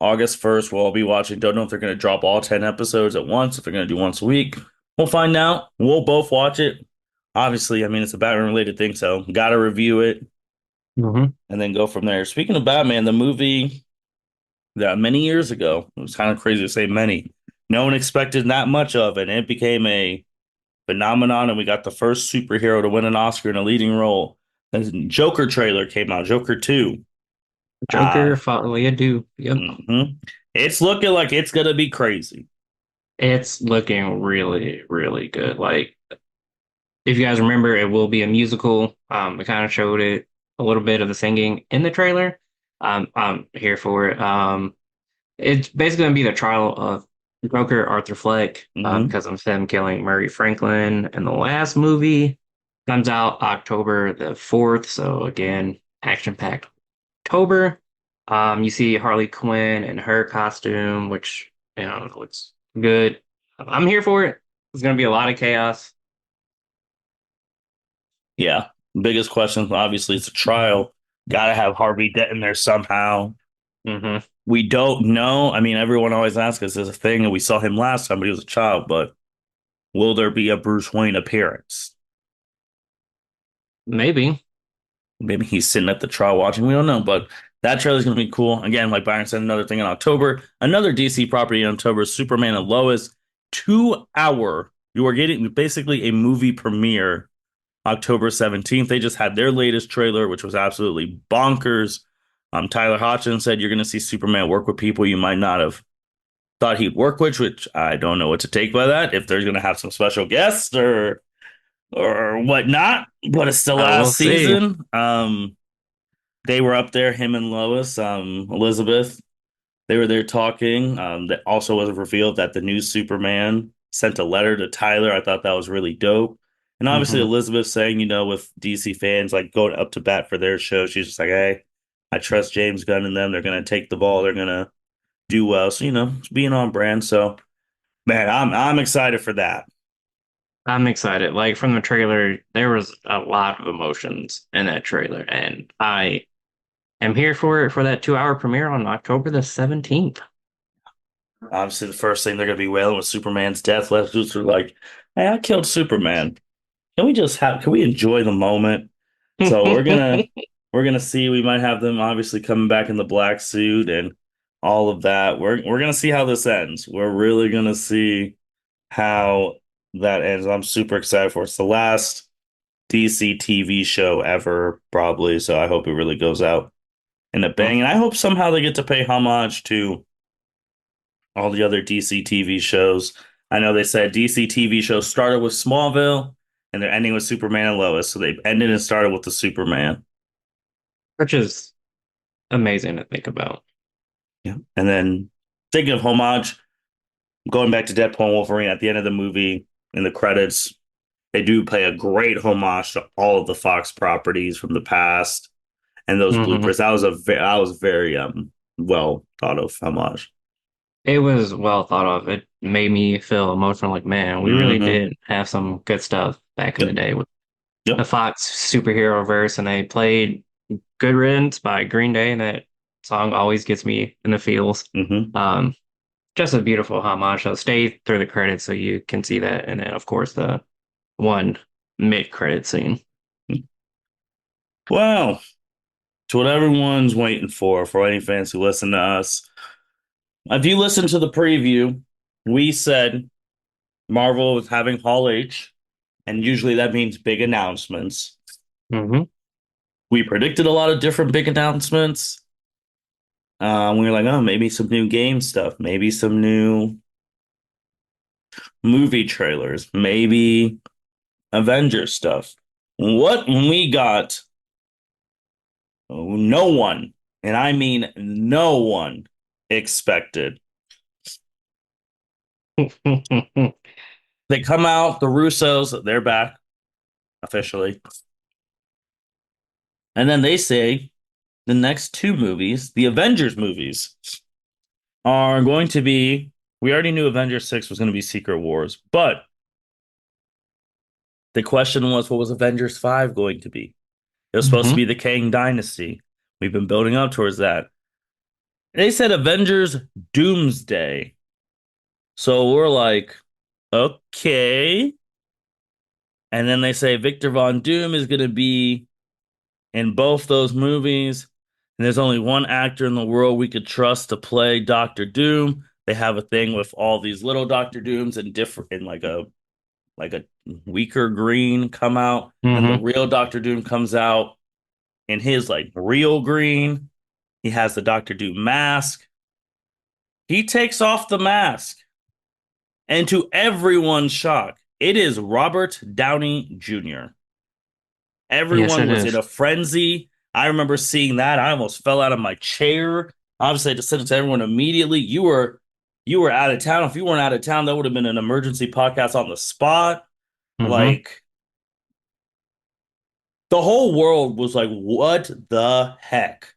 Speaker 1: August 1st, we'll all be watching. Don't know if they're going to drop all 10 episodes at once, if they're going to do once a week. We'll find out. We'll both watch it. Obviously, I mean, it's a Batman related thing, so got to review it
Speaker 2: Hmm.
Speaker 1: and then go from there. Speaking of Batman, the movie that many years ago, it was kind of crazy to say many, no one expected that much of it. And it became a phenomenon, and we got the first superhero to win an Oscar in a leading role. The Joker trailer came out, Joker 2.
Speaker 2: Joker,
Speaker 1: Uh,
Speaker 2: finally, I do. Yep.
Speaker 1: mhm. It's looking like it's going to be crazy.
Speaker 2: It's looking really, really good. Like, if you guys remember, it will be a musical. They kind of showed it a little bit of the singing in the trailer. I'm here for it. It's basically gonna be the trial of Joker Arthur Fleck,
Speaker 1: Hmm.
Speaker 2: because of him killing Murray Franklin in the last movie. Comes out October the 4th. So again, action-packed October. You see Harley Quinn in her costume, which looks good. I'm here for it. It's gonna be a lot of chaos.
Speaker 1: Yeah. Biggest question, obviously, it's a trial. Got to have Harvey Dent in there somehow.
Speaker 2: Hmm.
Speaker 1: We don't know. I mean, everyone always asks us, is a thing, and we saw him last time, but he was a child. But will there be a Bruce Wayne appearance?
Speaker 2: Maybe.
Speaker 1: Maybe he's sitting at the trial watching. We don't know, but that trailer's going to be cool. Again, like Byron said, another thing in October. Another DC property in October, Superman and Lois. 2 hour. You are getting basically a movie premiere October 17th. They just had their latest trailer, which was absolutely bonkers. Tyler Hodgson said you're going to see Superman work with people you might not have thought he'd work with, which I don't know what to take by that. If there's going to have some special guests or whatnot, but it's the
Speaker 2: I will
Speaker 1: last
Speaker 2: see.
Speaker 1: season. They were up there, him and Lois, Elizabeth. They were there talking. That also was revealed that the new Superman sent a letter to Tyler. I thought that was really dope. And obviously
Speaker 2: Hmm.
Speaker 1: Elizabeth saying, with DC fans like going up to bat for their show, she's just like, hey, I trust James Gunn and them. They're gonna take the ball. They're gonna do well. So, it's being on brand. So man, I'm excited for that.
Speaker 2: I'm excited. Like from the trailer, there was a lot of emotions in that trailer, and I am here for it for that 2 hour premiere on October the 17th.
Speaker 1: Obviously, the first thing they're gonna be wailing with Superman's death. Lex Luthor like, hey, I killed Superman. Can we enjoy the moment? So we're gonna see. We might have them obviously coming back in the black suit and all of that. We're gonna see how this ends. We're really gonna see how that ends. I'm super excited for it. It's the last DC TV show ever, probably. So I hope it really goes out in a bang. And I hope somehow they get to pay homage to all the other DC TV shows. I know they said DC TV shows started with Smallville and they're ending with Superman and Lois. So they ended and started with the Superman.
Speaker 2: Which is amazing to think about.
Speaker 1: Yeah. And then thinking of homage, going back to Deadpool and Wolverine at the end of the movie in the credits, they do pay a great homage to all of the Fox properties from the past and those
Speaker 2: Hmm.
Speaker 1: bloopers. That was very well thought of homage.
Speaker 2: It was well thought of. It made me feel emotional. Like, man, we really
Speaker 1: Mm-hmm.
Speaker 2: did have some good stuff back in the
Speaker 1: Yep.
Speaker 2: day with the
Speaker 1: Yep.
Speaker 2: Fox superhero verse, and they played "Good Riddance" by Green Day, and that song always gets me in the feels.
Speaker 1: Mm-hmm.
Speaker 2: Um, just a beautiful homage. So stay through the credits so you can see that, and then of course the one mid-credit scene.
Speaker 1: Well, to what everyone's waiting for any fans who listen to us. If you listen to the preview, we said Marvel was having Hall H, and usually that means big announcements.
Speaker 2: Hmm.
Speaker 1: We predicted a lot of different big announcements. We were like, oh, maybe some new game stuff, maybe some new movie trailers, maybe Avengers stuff. What we got, no one, and I mean no one, expected. They come out, the Russos, they're back officially. And then they say the next two movies, the Avengers movies, are going to be. We already knew Avengers 6 was going to be Secret Wars, but the question was, what was Avengers 5 going to be? It was supposed to
Speaker 2: Hmm.
Speaker 1: be the Kang Dynasty. We've been building up towards that. They said Avengers Doomsday. So we're like, okay. And then they say Victor Von Doom is going to be in both those movies. And there's only one actor in the world we could trust to play Doctor Doom. They have a thing with all these little Doctor Dooms and different in like a weaker green come out. And the
Speaker 2: Hmm.
Speaker 1: real Doctor Doom comes out in his like real green. He has the Doctor Doom mask. He takes off the mask. And to everyone's shock, it is Robert Downey Jr.
Speaker 2: Yes,
Speaker 1: Everyone
Speaker 2: it
Speaker 1: was in
Speaker 2: is.
Speaker 1: a frenzy. I remember seeing that. I almost fell out of my chair. Obviously, I just sent it to everyone immediately. You were out of town. If you weren't out of town, that would have been an emergency podcast on the spot.
Speaker 2: Hmm.
Speaker 1: Like the whole world was like, "What the heck?"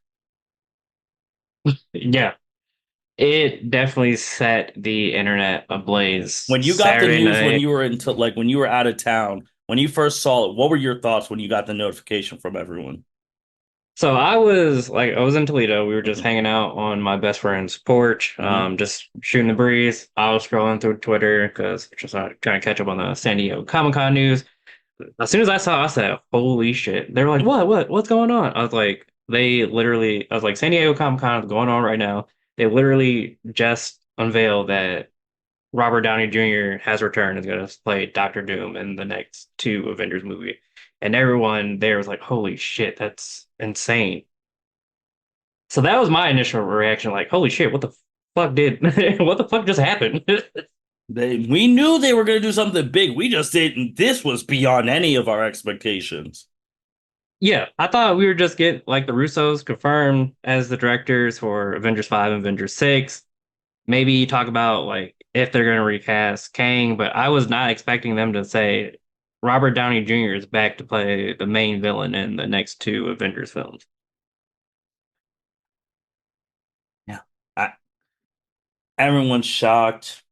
Speaker 2: Yeah, it definitely set the internet ablaze
Speaker 1: When you got the
Speaker 2: Saturday
Speaker 1: news when
Speaker 2: night.
Speaker 1: you were into like when you were out of town, When you first saw it, what were your thoughts when you got the notification from everyone?
Speaker 2: So I was in Toledo. We were just hanging out on my best friend's porch,
Speaker 1: Hmm.
Speaker 2: just shooting the breeze. I was scrolling through Twitter because just trying to catch up on the San Diego Comic-Con news. As soon as I saw, it, I said, "Holy shit!" They were like, what's going on?" I was like, I was like, "San Diego Comic-Con is going on right now." They literally just unveiled that Robert Downey Jr. has returned and is going to play Doctor Doom in the next two Avengers movie. And everyone there was like, holy shit, that's insane. So that was my initial reaction, like, holy shit, what the fuck did, what the fuck just happened?
Speaker 1: We knew they were going to do something big. We just didn't. This was beyond any of our expectations.
Speaker 2: Yeah, I thought we were just get like the Russos confirmed as the directors for Avengers 5 and Avengers 6. Maybe talk about like if they're going to recast Kang, but I was not expecting them to say Robert Downey Jr. is back to play the main villain in the next two Avengers films.
Speaker 1: Yeah. I, everyone's shocked.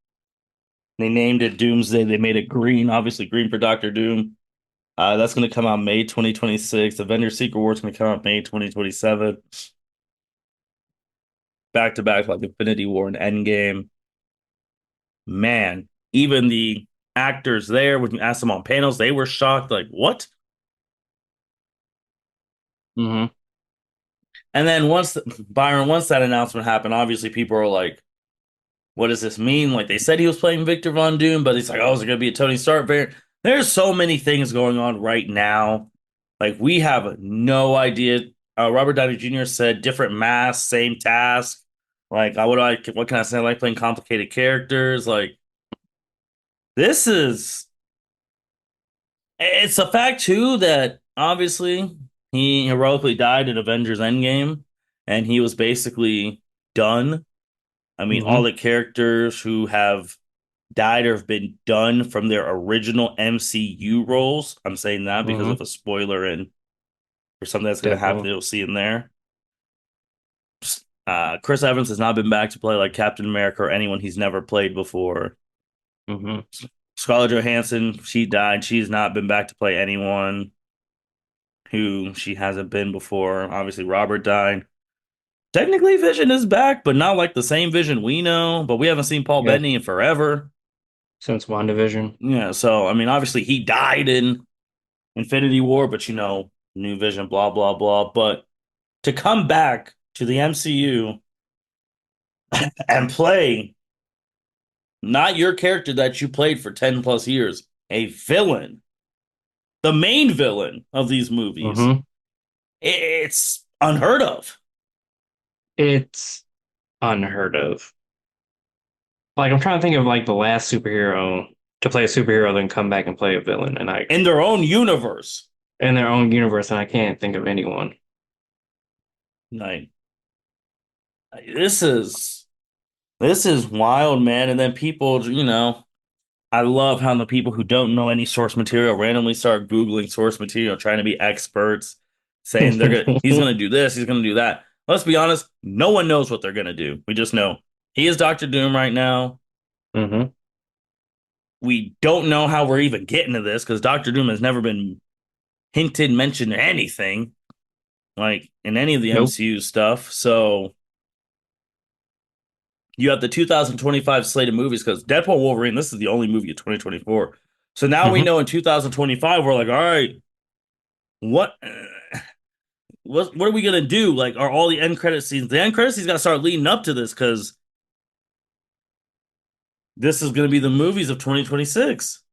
Speaker 1: They named it Doomsday. They made it green, obviously green for Doctor Doom. That's going to come out May 2026. Avengers Secret War is going to come out May 2027. Back to back like Infinity War and Endgame. Man, even the actors there, when you asked them on panels, they were shocked. Like, what?
Speaker 2: Hmm.
Speaker 1: And then Byron, once that announcement happened, obviously people are like, what does this mean? Like they said he was playing Victor Von Doom, but he's like, oh, is it going to be a Tony Stark variant? There's so many things going on right now. Like we have no idea. Robert Downey Jr. said different mask, same task. Like, what can I say? I like playing complicated characters. Like this is, it's a fact too that obviously he heroically died in Avengers Endgame, and he was basically done. I mean, all
Speaker 2: Hmm.
Speaker 1: the characters who have died or have been done from their original MCU roles. I'm saying that because
Speaker 2: Hmm.
Speaker 1: of a spoiler and for something that's going to happen,
Speaker 2: Deadpool.
Speaker 1: you'll see in there. Chris Evans has not been back to play like Captain America or anyone he's never played before.
Speaker 2: Hmm.
Speaker 1: Scarlett Johansson, she died. She's not been back to play anyone who she hasn't been before. Obviously, Robert died. Technically, Vision is back, but not like the same Vision we know. But we haven't seen Paul
Speaker 2: Yeah,
Speaker 1: Bettany in forever.
Speaker 2: since WandaVision.
Speaker 1: Yeah, so I mean, obviously he died in Infinity War, but New Vision, blah blah blah. But to come back to the MCU and play not your character that you played for 10 plus years, a villain, the main villain of these movies,
Speaker 2: Hmm.
Speaker 1: it's unheard of
Speaker 2: It's unheard of. Like I'm trying to think of like the last superhero to play a superhero, then come back and play a villain, and I
Speaker 1: in their own universe.
Speaker 2: in their own universe, and I can't think of anyone.
Speaker 1: Like this is this is wild, man. And then people, I love how the people who don't know any source material randomly start Googling source material, trying to be experts, saying he's gonna do this, he's gonna do that. Let's be honest, no one knows what they're gonna do. We just know he is Doctor Doom right now.
Speaker 2: Hmm.
Speaker 1: We don't know how we're even getting to this because Doctor Doom has never been hinted, mentioned, or anything like in any of the
Speaker 2: Nope.
Speaker 1: MCU stuff. So you have the 2025 slate of movies because Deadpool and Wolverine, this is the only movie of 2024. So now we
Speaker 2: Hmm.
Speaker 1: know in 2025, we're like, all right, what what are we gonna do? Like, are all the end credit scenes? The end credit scenes got to start leading up to this because this is gonna be the movies of 2026.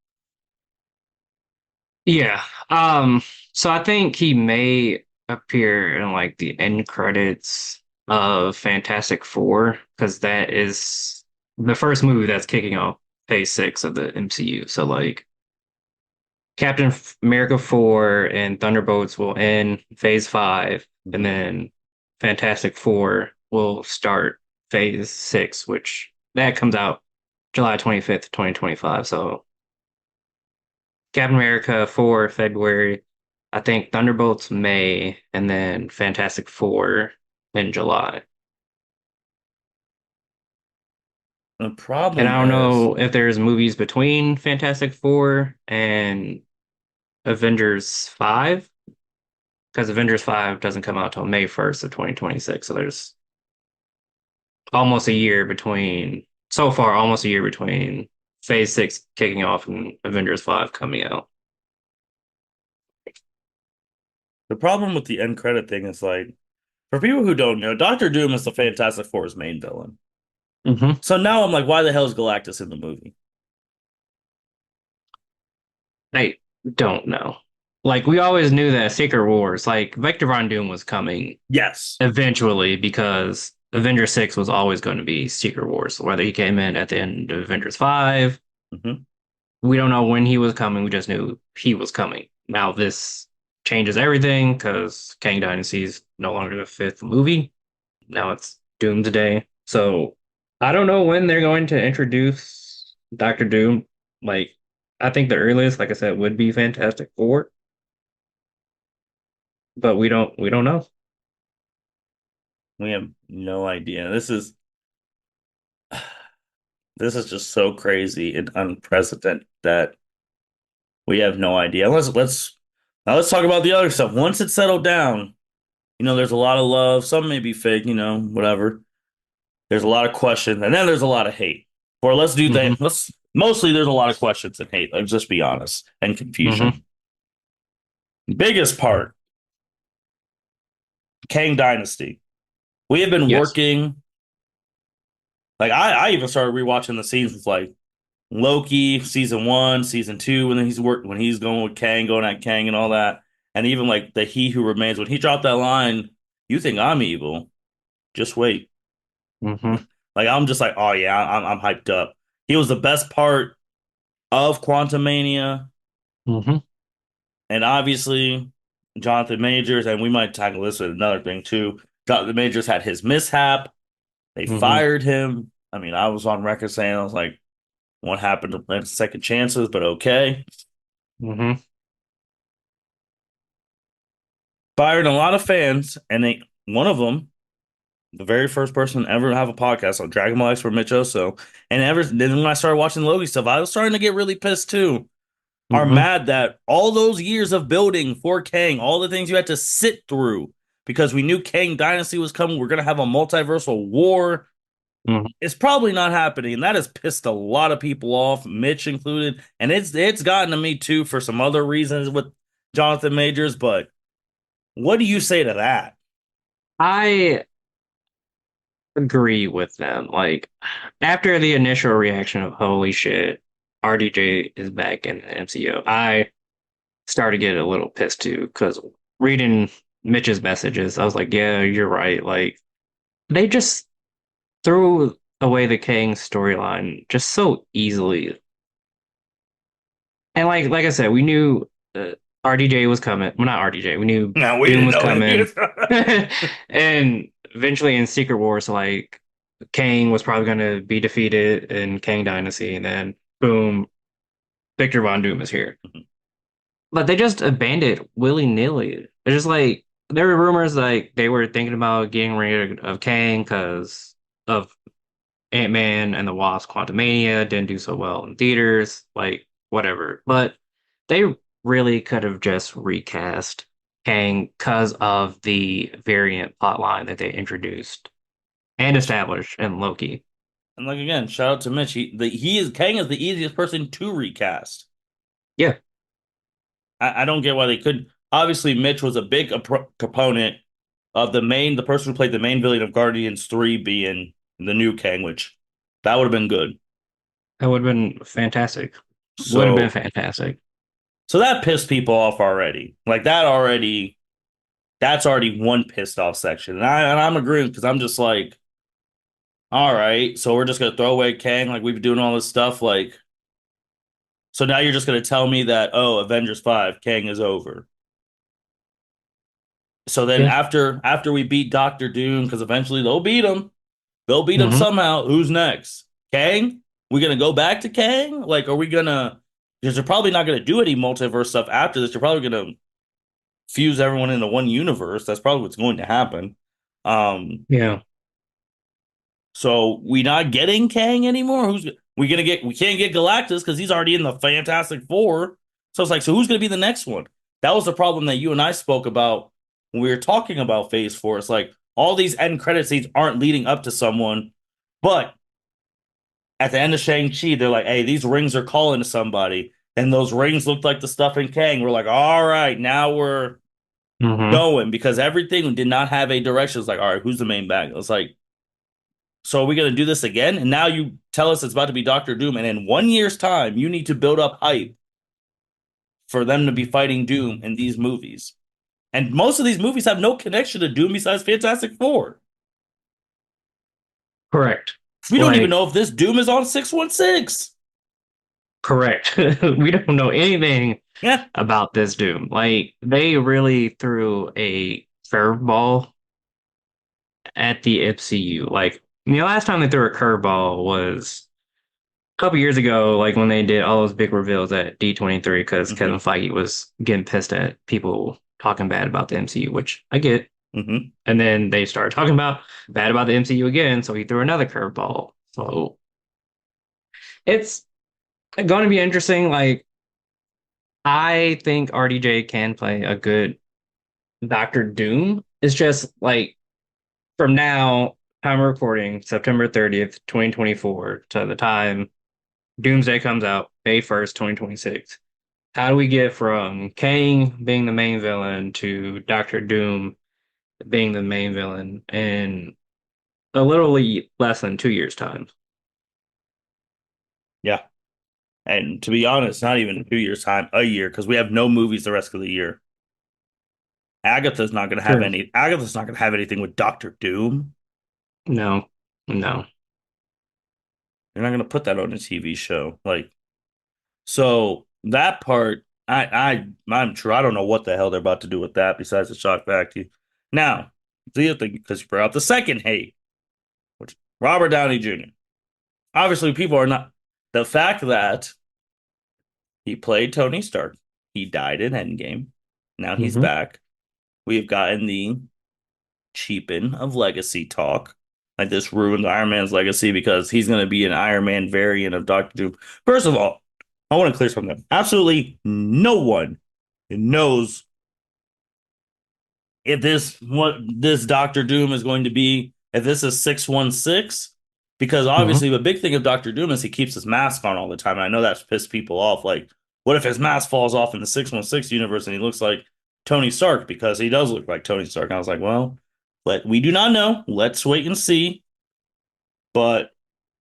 Speaker 2: Yeah. Um. So I think he may appear in like the end credits of Fantastic Four because that is the first movie that's kicking off Phase 6 of the MCU. So like Captain America 4 and Thunderbolts will end Phase 5, and
Speaker 1: Mhm.
Speaker 2: then Fantastic Four will start Phase 6, which that comes out July 25th, 2025. So Captain America 4 February, I think Thunderbolts May, and then Fantastic Four in July.
Speaker 1: The
Speaker 2: And I
Speaker 1: problem
Speaker 2: don't
Speaker 1: is,
Speaker 2: know if there's movies between Fantastic Four and Avengers 5, because Avengers 5 doesn't come out till May 1st of 2026. So there's almost a year between, so far, almost a year between Phase 6 kicking off and Avengers 5 coming out.
Speaker 1: The problem with the end credit thing is like, for people who don't know, Doctor Doom is the Fantastic Four's main villain.
Speaker 2: Hmm.
Speaker 1: So now I'm like, why the hell is Galactus in the movie?
Speaker 2: I don't know. Like, we always knew that Secret Wars, like, Victor Von Doom was coming
Speaker 1: Yes.
Speaker 2: eventually because Avengers 6 was always going to be Secret Wars, whether he came in at the end of Avengers 5.
Speaker 1: Hmm.
Speaker 2: We don't know when he was coming. We just knew he was coming. Now, this changes everything because Kang Dynasty is no longer the fifth movie. Now it's Doomsday. So I don't know when they're going to introduce Doctor Doom. Like, I think the earliest, like I said, would be Fantastic Four, but we don't know.
Speaker 1: We have no idea. This is just so crazy and unprecedented that we have no idea. Let's talk about the other stuff. Once it's settled down, there's a lot of love. Some may be fake, whatever. There's a lot of questions, and then there's a lot of hate. Or let's do
Speaker 2: Hmm.
Speaker 1: that. Let's mostly there's a lot of questions and hate. Let's just be honest and
Speaker 2: Hmm.
Speaker 1: confusion. Biggest part, Kang Dynasty. We have been
Speaker 2: Yes.
Speaker 1: working. Like I even started rewatching the scenes with like Loki season one, season two, when he's going with Kang, going at Kang and all that, and even like the He Who Remains when he dropped that line, "You think I'm evil? Just wait."
Speaker 2: Hmm.
Speaker 1: Like I'm just like, oh yeah, I'm hyped up. He was the best part of Quantum Mania,
Speaker 2: Hmm.
Speaker 1: and obviously Jonathan Majors, and we might tackle this with another thing too. Jonathan Majors had his mishap. They
Speaker 2: Hmm.
Speaker 1: fired him. I mean, I was on record saying I was like, what happened to second chances? But okay.
Speaker 2: Hmm.
Speaker 1: Byron, a lot of fans, and one of them, the very first person ever to have a podcast on Dragon Ball X for Mitch Oso, and then when I started watching Loki stuff, I was starting to get really pissed too. Are
Speaker 2: Hmm.
Speaker 1: mad that all those years of building for Kang, all the things you had to sit through because we knew Kang Dynasty was coming, we're gonna have a multiversal war.
Speaker 2: Hmm.
Speaker 1: It's probably not happening, and that has pissed a lot of people off, Mitch included, and it's gotten to me too for some other reasons with Jonathan Majors. But what do you say to that?
Speaker 2: I agree with them. Like, after the initial reaction of "Holy shit, RDJ is back in the MCU," I started getting a little pissed too because reading Mitch's messages, I was like, "Yeah, you're right." Like, they just threw away the Kang storyline just so easily. And like I said, we knew RDJ was coming. Well, not RDJ. We knew
Speaker 1: No, we
Speaker 2: Doom
Speaker 1: didn't
Speaker 2: was
Speaker 1: know
Speaker 2: coming,
Speaker 1: it.
Speaker 2: and eventually in Secret Wars, like Kang was probably going to be defeated in Kang Dynasty, and then boom, Victor Von Doom is here. But they just abandoned it willy nilly. It's just like there were rumors like they were thinking about getting rid of Kang because of Ant-Man and the Wasp Quantumania didn't do so well in theaters, like whatever. But they really could have just recast Kang because of the variant plotline that they introduced and established in Loki.
Speaker 1: And like again, shout out to Mitch. He is Kang is the easiest person to recast.
Speaker 2: Yeah.
Speaker 1: I don't get why they couldn't. Obviously, Mitch was a big proponent of the person who played the main villain of Guardians 3 being the new Kang, which that would have been good.
Speaker 2: That would have been fantastic. Would have been
Speaker 1: So,
Speaker 2: fantastic.
Speaker 1: so that pissed people off already. Like that's already one pissed off section. And I'm agreeing because I'm just like, all right, so we're just gonna throw away Kang like we've been doing all this stuff. Like, so now you're just gonna tell me that, oh, Avengers 5, Kang is over. So then
Speaker 2: Yeah.
Speaker 1: after we beat Doctor Doom, because eventually they'll beat him. They'll beat him
Speaker 2: Hmm.
Speaker 1: somehow. Who's next? Kang? We gonna go back to Kang? Like, are we gonna? Because they're probably not gonna do any multiverse stuff after this. They're probably gonna fuse everyone into one universe. That's probably what's going to happen. Um,
Speaker 2: Yeah.
Speaker 1: so we not getting Kang anymore. Who's we gonna get? We can't get Galactus because he's already in the Fantastic Four. So it's like, so who's going to be the next one? That was the problem that you and I spoke about when we were talking about Phase 4. It's like all these end credit scenes aren't leading up to someone, but at the end of Shang-Chi, they're like, hey, these rings are calling to somebody. And those rings looked like the stuff in Kang. We're like, all right, now we're
Speaker 2: Hmm.
Speaker 1: going because everything did not have a direction. It's like, all right, who's the main bad? It's like, so are we going to do this again? And now you tell us it's about to be Doctor Doom. And in 1 year's time, you need to build up hype for them to be fighting Doom in these movies. And most of these movies have no connection to Doom besides Fantastic Four.
Speaker 2: Correct.
Speaker 1: We don't even
Speaker 2: Like,
Speaker 1: know if this Doom is on 616.
Speaker 2: correct. We don't know anything
Speaker 1: Yeah.
Speaker 2: about this Doom. Like, they really threw a curveball at the MCU. Like, last time they threw a curveball was a couple years ago, like when they did all those big reveals at D23, because Kevin
Speaker 1: Mm-hmm.
Speaker 2: Feige was getting pissed at people talking bad about the MCU, which I get.
Speaker 1: Mm-hmm.
Speaker 2: And then they started talking about bad about the MCU again, so he threw another curveball. So it's going to be interesting. Like, I think RDJ can play a good Doctor Doom. It's just like from now, time of recording, September 30th, 2024, to the time Doomsday comes out, May 1st, 2026. How do we get from Kang being the main villain to Doctor Doom being the main villain in a literally less than 2 years' time?
Speaker 1: Yeah. And to be honest, not even 2 years' time, a year, because we have no movies the rest of the year.
Speaker 2: True.
Speaker 1: Agatha's not gonna have anything with Doctor Doom.
Speaker 2: No, no.
Speaker 1: They're not gonna put that on a TV show. Like, so that part, I'm true. I don't know what the hell they're about to do with that besides the shock factor. Now, the other thing, because you brought out the second hate, which Robert Downey Jr. Obviously, people are not the fact that he played Tony Stark. He died in Endgame. Now he's
Speaker 2: Hmm.
Speaker 1: back. We've gotten the cheapen of legacy talk. Like this ruins Iron Man's legacy because he's going to be an Iron Man variant of Doctor Doom. First of all, I want to clear something. Absolutely no one knows if this Doctor Doom is going to be, if this is 616, because
Speaker 2: Hmm.
Speaker 1: obviously the big thing of Doctor Doom is he keeps his mask on all the time. And I know that's pissed people off. Like, what if his mask falls off in the 616 universe and he looks like Tony Stark because he does look like Tony Stark? And I was like, well, we do not know. Let's wait and see. But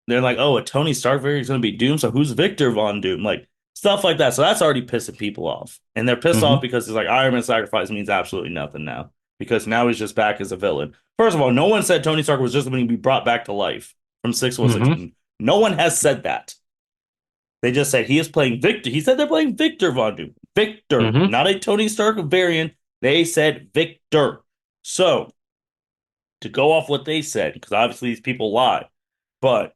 Speaker 1: they're like, oh, a Tony Stark variant is going to be Doom. So who's Victor Von Doom? Like stuff like that. So that's already pissing people off. And they're pissed
Speaker 2: Hmm.
Speaker 1: off because it's like Iron Man sacrifice means absolutely nothing now. Because now he's just back as a villain. First of all, no one said Tony Stark was just going to be brought back to life from
Speaker 2: Hmm.
Speaker 1: 616. No one has said that. They just said he is playing Victor. He said they're playing Victor Von Doom. Victor,
Speaker 2: Hmm.
Speaker 1: not a Tony Stark variant. They said Victor. So to go off what they said, because obviously these people lie, but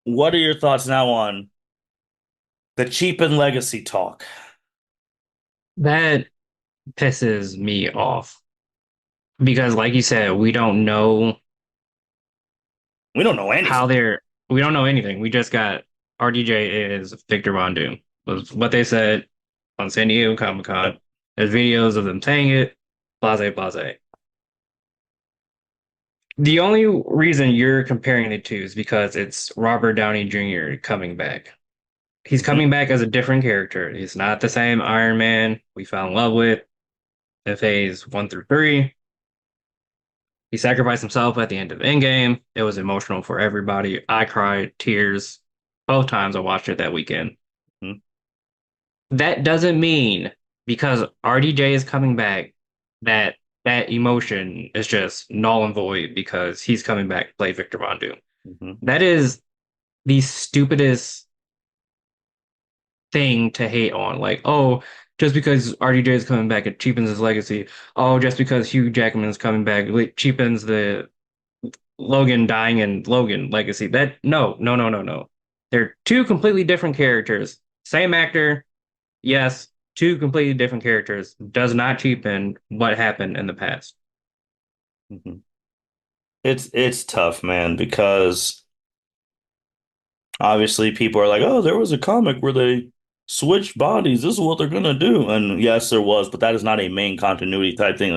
Speaker 1: what are your thoughts now on the cheap and legacy talk?
Speaker 2: That pisses me off because, like you said, we don't know
Speaker 1: We don't know
Speaker 2: how
Speaker 1: anything.
Speaker 2: they're. We don't know anything. We just got RDJ is Victor Von Doom was what they said on San Diego Comic Con.
Speaker 1: Yep.
Speaker 2: There's videos of them saying it. Blase, blase. The only reason you're comparing the two is because it's Robert Downey Jr. coming back. He's
Speaker 1: Mm-hmm.
Speaker 2: coming back as a different character. He's not the same Iron Man we fell in love with in phase 1 through 3. He sacrificed himself at the end of Endgame. It was emotional for everybody. I cried tears both times I watched it that weekend.
Speaker 1: Mm-hmm.
Speaker 2: That doesn't mean because RDJ is coming back that that emotion is just null and void because he's coming back to play Victor Von Doom.
Speaker 1: Mm-hmm.
Speaker 2: That is the stupidest thing to hate on. Like, oh, just because RDJ is coming back, it cheapens his legacy. Oh, just because Hugh Jackman is coming back, it cheapens the Logan dying and Logan legacy. That no, no, no, no, no. They're two completely different characters. Same actor, yes, two completely different characters. Does not cheapen what happened in the past.
Speaker 1: Mm-hmm. It's tough, man, because obviously people are like, oh, there was a comic where they switch bodies. This is what they're gonna do. And yes, there was, but that is not a main continuity type thing.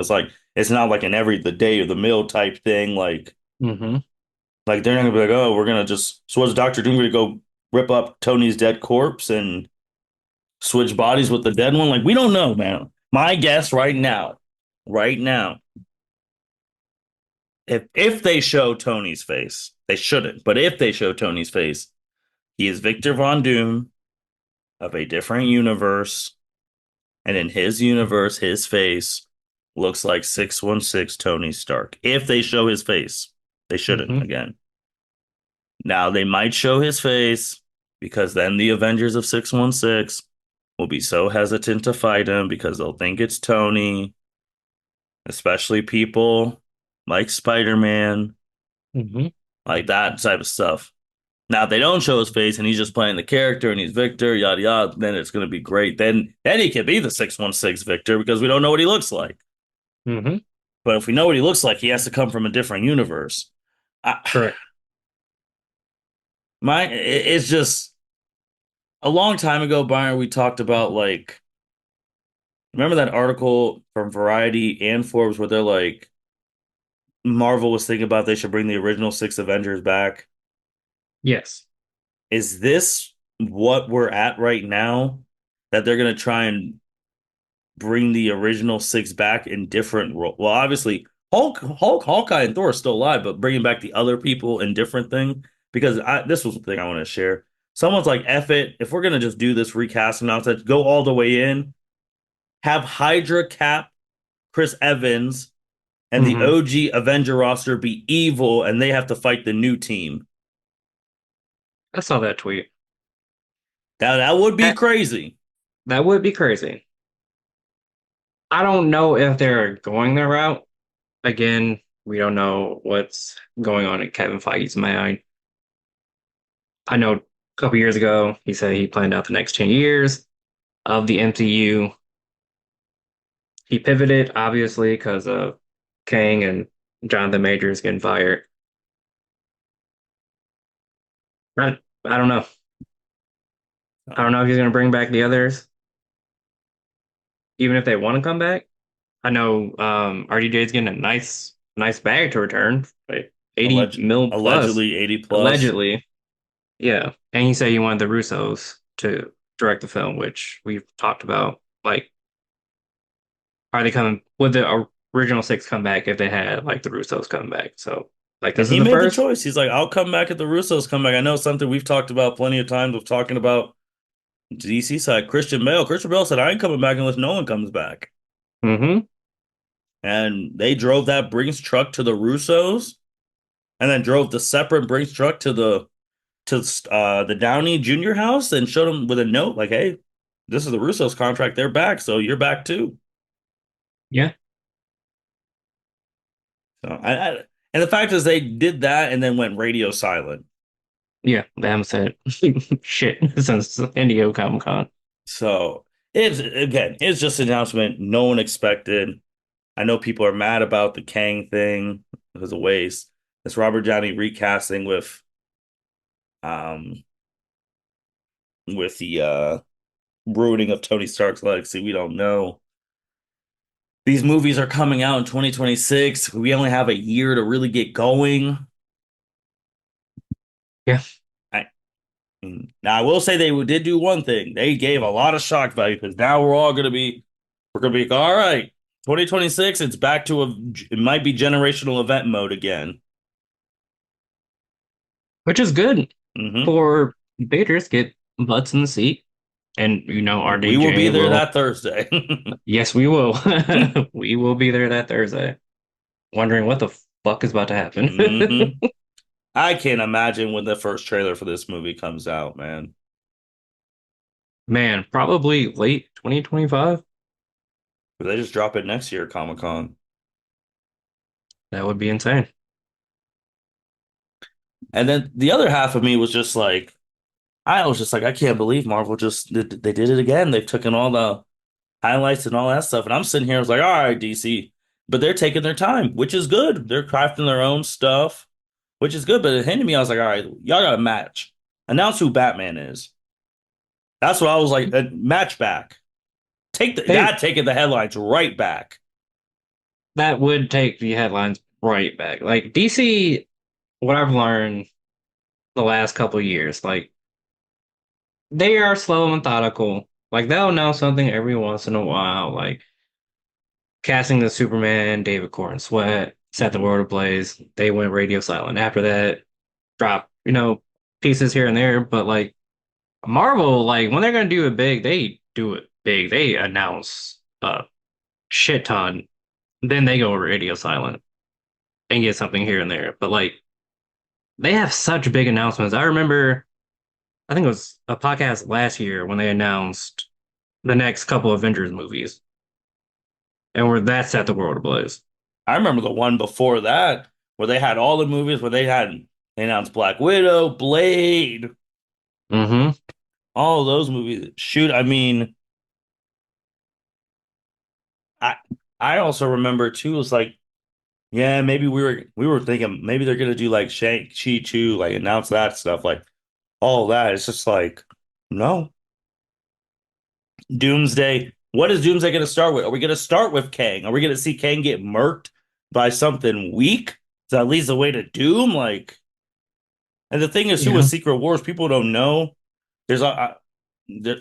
Speaker 1: It's not like an every the day of the mill type thing.
Speaker 2: Hmm.
Speaker 1: Like they're not gonna be like, oh, we're gonna just so what's Doctor Doom gonna go rip up Tony's dead corpse and switch bodies with the dead one? Like we don't know, man. My guess right now, if they show Tony's face, they shouldn't, but if they show Tony's face, he is Victor Von Doom of a different universe. And in his universe, his face looks like 616 Tony Stark. If they show his face, they shouldn't
Speaker 2: Hmm.
Speaker 1: again. Now, they might show his face because then the Avengers of 616 will be so hesitant to fight him because they'll think it's Tony, especially people like Spider-Man,
Speaker 2: Hmm.
Speaker 1: like that type of stuff. Now, if they don't show his face and he's just playing the character and he's Victor, yada yada, then it's going to be great. Then he could be the 616 Victor because we don't know what he looks like.
Speaker 2: Hmm.
Speaker 1: But if we know what he looks like, he has to come from a different universe. I,
Speaker 2: Correct.
Speaker 1: it's just a long time ago, Byron. We talked about like remember that article from Variety and Forbes where they're like Marvel was thinking about they should bring the original six Avengers back.
Speaker 2: Yes.
Speaker 1: Is this what we're at right now? That they're gonna try and bring the original six back in different role. Well, obviously Hawkeye, and Thor are still alive, but bringing back the other people in different thing because this was the thing I want to share. Someone's like, "F it, if we're gonna just do this recasting nonsense, go all the way in, have Hydra, Cap, Chris Evans, and the
Speaker 2: Hmm.
Speaker 1: OG Avenger roster be evil, and they have to fight the new team."
Speaker 2: I saw that tweet.
Speaker 1: That would be
Speaker 2: That
Speaker 1: crazy.
Speaker 2: that would be crazy. I don't know if they're going that route. Again, we don't know what's going on in Kevin Feige's mind. I know a couple years ago he said he planned out the next 10 years of the MCU. He pivoted, obviously, because of Kang and Jonathan Majors getting fired. I don't know. I don't know if he's going to bring back the others, even if they want to come back. I know RDJ is getting a nice bag to return, like 80 mil plus,
Speaker 1: Allegedly 80 plus.
Speaker 2: allegedly. Yeah. And he said he wanted the Russos to direct the film, which we've talked about. Like, are they coming? Would the original six come back if they had like the Russos coming back? So, like,
Speaker 1: And
Speaker 2: this is
Speaker 1: he
Speaker 2: the
Speaker 1: made the
Speaker 2: first.
Speaker 1: choice. He's like, I'll come back if the Russos come back. I know something we've talked about plenty of times of talking about DC side. Christian Bale. Christian Bale said, I ain't coming back unless Nolan comes back.
Speaker 2: Mm-hmm.
Speaker 1: And they drove that Brinks truck to the Russos and then drove the separate Brinks truck to the Downey Jr. house and showed them with a note like, hey, this is the Russos contract. They're back. So you're back too.
Speaker 2: Yeah.
Speaker 1: So and the fact is they did that and then went radio silent.
Speaker 2: Yeah. They haven't said shit since San Diego Comic Con.
Speaker 1: So it's just an announcement no one expected. I know people are mad about the Kang thing. It was a waste. It's Robert Downey recasting um with the ruining of Tony Stark's legacy. We don't know. These movies are coming out in 2026. We only have a year to really get going.
Speaker 2: Yeah.
Speaker 1: I, now I will say they did do one thing. They gave a lot of shock value because now we're gonna be all right. 2026, it's back to it might be generational event mode again.
Speaker 2: Which is good
Speaker 1: Hmm.
Speaker 2: for bidders get butts in the seat. And
Speaker 1: We will be
Speaker 2: RDJ
Speaker 1: there
Speaker 2: will,
Speaker 1: that Thursday.
Speaker 2: yes, we will. We will be there that Thursday, wondering what the fuck is about to happen.
Speaker 1: Hmm. I can't imagine when the first trailer for this movie comes out, man.
Speaker 2: Man, probably late 2025.
Speaker 1: They just drop it next year, Comic Con.
Speaker 2: That would be insane.
Speaker 1: And then the other half of me was just like, I was just like, I can't believe Marvel they did it again. They've taken all the highlights and all that stuff, and I'm sitting here, I was like, all right, DC, but they're taking their time, which is good. They're crafting their own stuff, which is good. But it hit me, I was like, all right, y'all got a match. Announce who Batman is. That's what I was like. Match back.
Speaker 2: They
Speaker 1: Taking the headlines right back.
Speaker 2: that would take the headlines right back. Like DC, what I've learned the last couple of years, like they are slow and methodical. Like they'll announce something every once in a while, like casting the Superman, David Corn Sweat, set the
Speaker 1: Hmm.
Speaker 2: world ablaze. They went radio silent. After that, drop, pieces here and there. But like Marvel, like when they're gonna do it big, they do it big. They announce a shit ton. Then they go radio silent and get something here and there. But like they have such big announcements. I remember, I think it was a podcast last year when they announced the next couple Avengers movies, and where that set the world ablaze.
Speaker 1: I remember the one before that where they had all the movies where they announced Black Widow, Blade,
Speaker 2: Mm-hmm.
Speaker 1: all those movies. Shoot, I mean, I I also remember too. It was like, yeah, maybe we were thinking maybe they're gonna do like Shang-Chi 2, like announce that stuff, like all that. It's just like, no. Doomsday. What is Doomsday gonna start with? Are we gonna start with Kang? Are we gonna see Kang get murked by something weak? Is that leads the way to Doom? Like, and the thing is, too, with
Speaker 2: Yeah.
Speaker 1: Secret Wars, people don't know.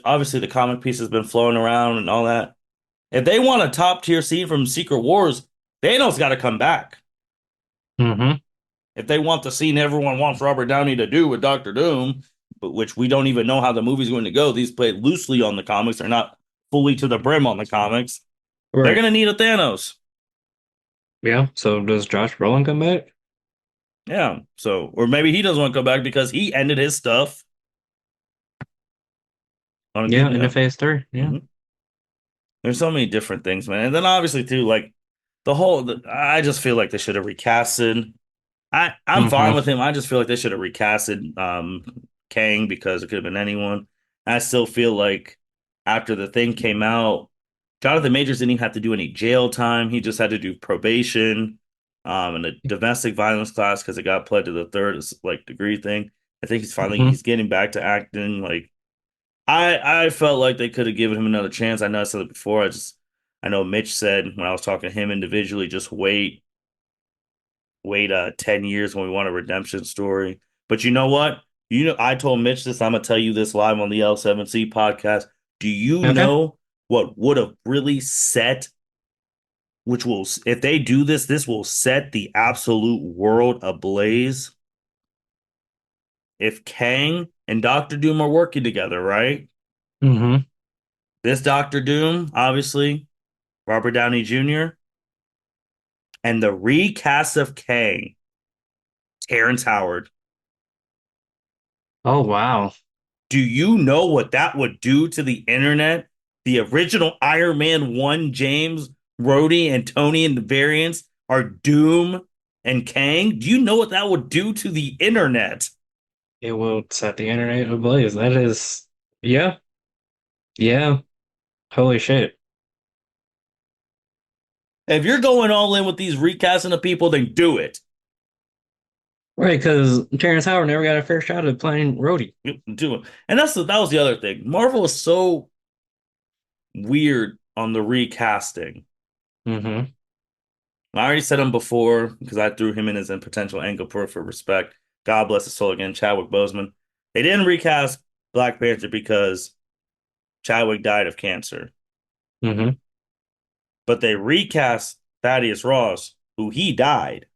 Speaker 1: Obviously the comic piece has been flowing around and all that. If they want a top tier scene from Secret Wars, Thanos got to come back.
Speaker 2: Mm-hmm.
Speaker 1: If they want the scene everyone wants Robert Downey to do with Doctor Doom, but which we don't even know how the movie's going to go. These play loosely on the comics; they're not fully to the brim on the comics. They're
Speaker 2: Right.
Speaker 1: gonna need a Thanos.
Speaker 2: Yeah. So does Josh Brolin come back?
Speaker 1: Yeah. So, or maybe he doesn't want to come back because he ended his stuff on
Speaker 2: Yeah,
Speaker 1: good.
Speaker 2: into
Speaker 1: Yeah.
Speaker 2: phase three. Yeah.
Speaker 1: Mhm. There's so many different things, man. And then obviously too, like I just feel like they should have recasted. I'm fine
Speaker 2: Mm-hmm.
Speaker 1: with him. I just feel like they should have recasted Kang because it could have been anyone. I still feel like after the thing came out, Jonathan Majors didn't even have to do any jail time. He just had to do probation, and a domestic violence class because it got pled to the third like degree thing. I think
Speaker 2: Mm-hmm.
Speaker 1: he's getting back to acting. Like I felt like they could have given him another chance. I know I said it before. I know Mitch said when I was talking to him individually, just wait 10 years when we want a redemption story. But you know what? I told Mitch this. I'm gonna tell you this live on the L7C podcast. Do you
Speaker 2: Okay.
Speaker 1: know what would have really set, which will, if they do this, this will set the absolute world ablaze? If Kang and Doctor Doom are working together, right?
Speaker 2: Mm-hmm.
Speaker 1: This Doctor Doom, obviously, Robert Downey Jr., and the recast of Kang, Terrence Howard.
Speaker 2: Oh wow.
Speaker 1: Do you know what that would do to the internet? The original Iron Man 1, James, Rhodey, and Tony and the variants are Doom and Kang. Do you know what that would do to the internet?
Speaker 2: It will set the internet ablaze. That is, yeah, yeah. Holy shit.
Speaker 1: If you're going all in with these recasting of people, then do it.
Speaker 2: Right, because Terrence Howard never got a fair shot at playing Rhodey.
Speaker 1: Do it. And that was the other thing. Marvel is so weird on the recasting.
Speaker 2: Mm-hmm.
Speaker 1: I already said him before because I threw him in as a potential angle for respect. God bless his soul again, Chadwick Boseman. They didn't recast Black Panther because Chadwick died of cancer,
Speaker 2: Mm-hmm.
Speaker 1: but they recast Thaddeus Ross, who he died.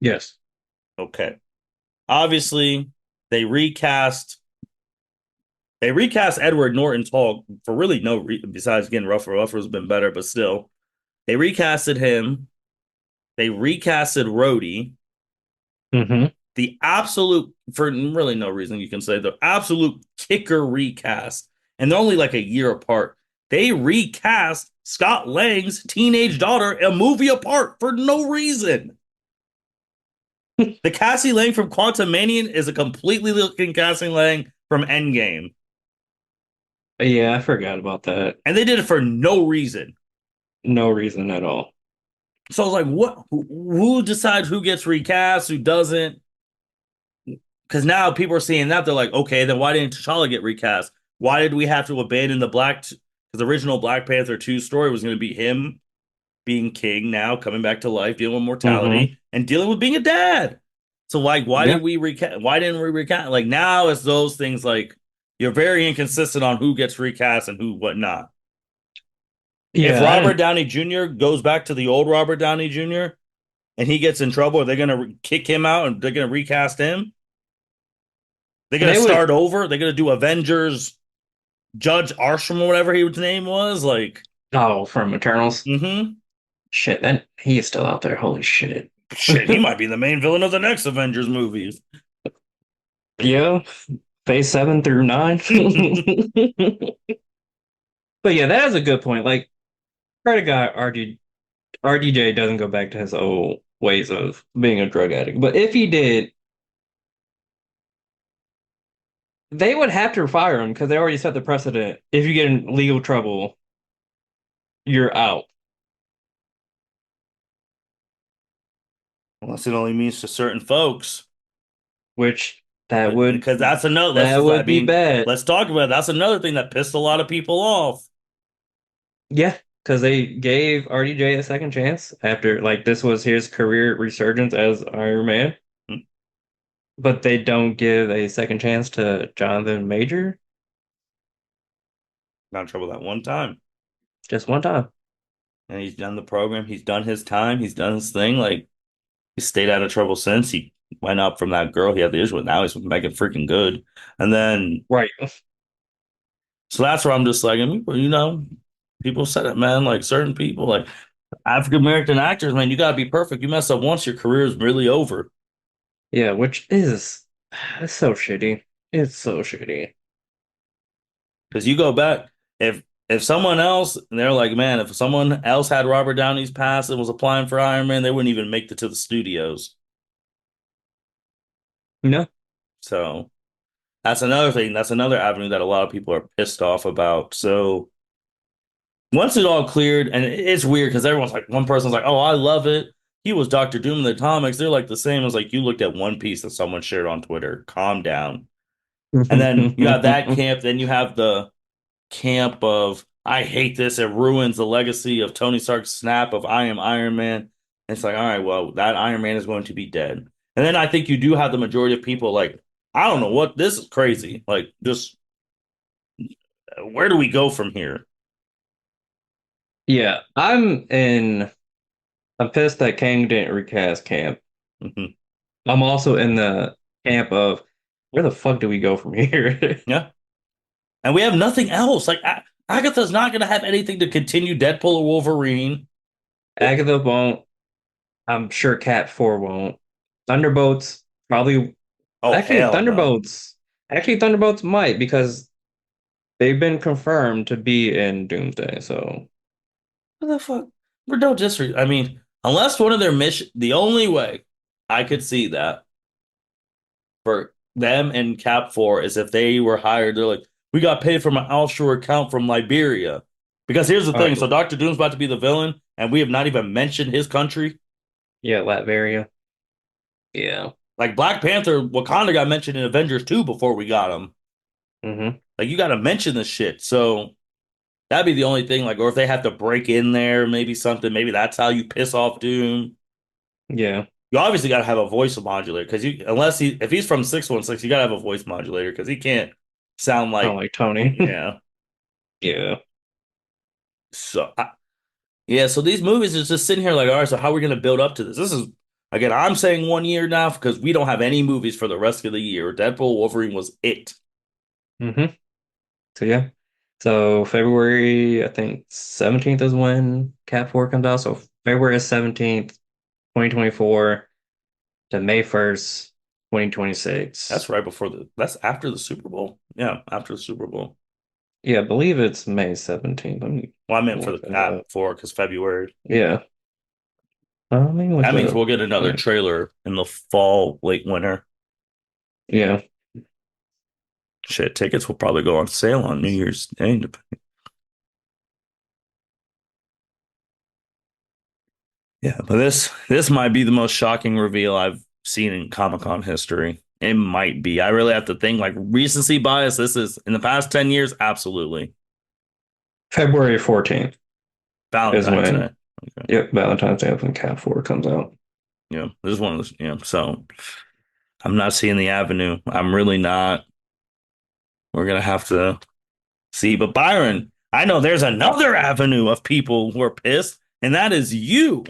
Speaker 2: Yes.
Speaker 1: Okay, obviously they recast they recast Edward Norton's Hulk for really no reason besides getting Ruffalo. Ruffalo's been better, but still, they recasted him. They recasted Rhodey.
Speaker 2: Mm-hmm.
Speaker 1: The absolute, for really no reason you can say, the absolute kicker recast, and they're only like a year apart. They recast Scott Lang's teenage daughter a movie apart for no reason. The Cassie Lang from Quantum Manian is a completely looking Cassie Lang from Endgame,
Speaker 2: Yeah, I forgot about that.
Speaker 1: and they did it for no reason.
Speaker 2: No reason at all.
Speaker 1: So I was like, what? Who decides who gets recast, who doesn't? because now people are seeing that they're like, okay, then why didn't T'Challa get recast? Why did we have to abandon the Black? Because the original Black Panther 2 story was going to be him being king now, coming back to life, dealing with
Speaker 2: Hmm.
Speaker 1: mortality, and dealing with being a dad. So like, why
Speaker 2: Yeah.
Speaker 1: did we recast? Why didn't we recast? Like now it's those things like you're very inconsistent on who gets recast and who what not. If
Speaker 2: Yeah, I
Speaker 1: Robert
Speaker 2: didn't.
Speaker 1: Downey Jr. goes back to the old Robert Downey Jr. and he gets in trouble, are they going to kick him out and they're going to recast him? They're going
Speaker 2: They
Speaker 1: to
Speaker 2: would.
Speaker 1: start over. They're going to do Avengers Judge Arsham or whatever his name was. Like,
Speaker 2: Oh, from Eternals.
Speaker 1: mm-hmm.
Speaker 2: Shit, then he is still out there. Holy shit.
Speaker 1: Shit, he might be the main villain of the next Avengers movies.
Speaker 2: Yeah, phase 7 through 9. But yeah, that is a good point. Like, pray to God, RDJ doesn't go back to his old ways of being a drug addict. But if he did, they would have to fire him because they already set the precedent. If you get in legal trouble, you're out.
Speaker 1: Unless it only means to certain folks.
Speaker 2: Which
Speaker 1: Because that's another, let's
Speaker 2: that
Speaker 1: just, I
Speaker 2: would be
Speaker 1: mean,
Speaker 2: bad.
Speaker 1: let's talk about it. That's another thing that pissed a lot of people off.
Speaker 2: Yeah, because they gave RDJ a second chance after like this was his career resurgence as Iron Man,
Speaker 1: Hmm,
Speaker 2: but they don't give a second chance to Jonathan Major
Speaker 1: got in trouble that one time.
Speaker 2: just one time.
Speaker 1: And he's done the program. He's done his time. He's done his thing. Like, he stayed out of trouble since. He went up from that girl he had the issue with. Now he's making freaking good. And then,
Speaker 2: Right.
Speaker 1: so that's where I'm just like, I mean, people said it, man. Like, certain people, like African American actors, man, you got to be perfect. You mess up once, your career is really over.
Speaker 2: Yeah, which is it's so shitty. It's so shitty.
Speaker 1: Because you go back, if someone else, and they're like, man, if someone else had Robert Downey's pass and was applying for Iron Man, they wouldn't even make it to the studios.
Speaker 2: No.
Speaker 1: So that's another thing. That's another avenue that a lot of people are pissed off about. So once it all cleared, and it's weird because everyone's like, one person's like, oh, I love it. He was Doctor Doom in the comics. They're like the same as like you looked at One Piece that someone shared on Twitter. Calm down. And then you have that camp. Then you have the camp of I hate this. It ruins the legacy of Tony Stark's snap of I am Iron Man. And it's like, all right, well, that Iron Man is going to be dead. And then I think you do have the majority of people like, I don't know what this is crazy. Like, just where do we go from here?
Speaker 2: Yeah, I'm pissed that Kang didn't recast Camp.
Speaker 1: Mhm.
Speaker 2: I'm also in the camp of where the fuck do we go from here?
Speaker 1: Yeah. And we have nothing else. Like, Agatha's not going to have anything to continue Deadpool or Wolverine.
Speaker 2: Agatha won't. I'm sure Cat 4 won't. Thunderbolts probably
Speaker 1: Oh,
Speaker 2: actually
Speaker 1: hell no.
Speaker 2: Thunderbolts might because they've been confirmed to be in Doomsday. So
Speaker 1: What the fuck? We're no disrespect. I mean, unless one of their mission, the only way I could see that for them and Cap 4 is if they were hired. They're like, we got paid from an offshore account from Liberia. Because here's the
Speaker 2: all right,
Speaker 1: thing. So Doctor Doom's about to be the villain, and we have not even mentioned his country.
Speaker 2: yeah, Latveria. Yeah.
Speaker 1: Like Black Panther, Wakanda got mentioned in Avengers 2 before we got him.
Speaker 2: Hmm.
Speaker 1: Like you got to mention this shit. So that'd be the only thing. Like, or if they have to break in there, maybe something. Maybe that's how you piss off Doom.
Speaker 2: Yeah.
Speaker 1: You obviously got to have a voice modulator because you, unless he, if he's from 616, you got to have a voice modulator because he can't sound
Speaker 2: Sound
Speaker 1: like,
Speaker 2: like Tony.
Speaker 1: yeah.
Speaker 2: Yeah.
Speaker 1: So, yeah. So these movies is just sitting here like, all right, so how are we going to build up to this? This is, again, I'm saying 1 year now because we don't have any movies for the rest of the year. Deadpool Wolverine was it.
Speaker 2: Hmm. So yeah. So February, I think 17th is when Cat 4 comes out. So February 17th, 2024 to May 1st,
Speaker 1: That's
Speaker 2: 2026.
Speaker 1: right before that's after the Super Bowl. Yeah, after the Super Bowl.
Speaker 2: Yeah, I believe it's May 17th. Let me
Speaker 1: Well, I meant for
Speaker 2: look
Speaker 1: the
Speaker 2: that
Speaker 1: Cap
Speaker 2: up.
Speaker 1: 4 because February.
Speaker 2: Yeah. Let me look
Speaker 1: That
Speaker 2: that
Speaker 1: means
Speaker 2: up.
Speaker 1: we'll get another
Speaker 2: Right.
Speaker 1: trailer in the fall, late winter.
Speaker 2: Yeah.
Speaker 1: Shit, tickets will probably go on sale on New Year's Day. Yeah, but this might be the most shocking reveal I've seen in Comic Con history. It might be. I really have to think like recency bias. This is in the past 10 years, absolutely.
Speaker 2: February 14th is
Speaker 1: Valentine's Day.
Speaker 2: when,
Speaker 1: Okay.
Speaker 2: yep, Valentine's Day is when Cat 4 comes out.
Speaker 1: Yeah. This is one of those, so I'm not seeing the avenue. I'm really not. We're gonna have to see. But Byron, I know there's another avenue of people who are pissed, and that is you.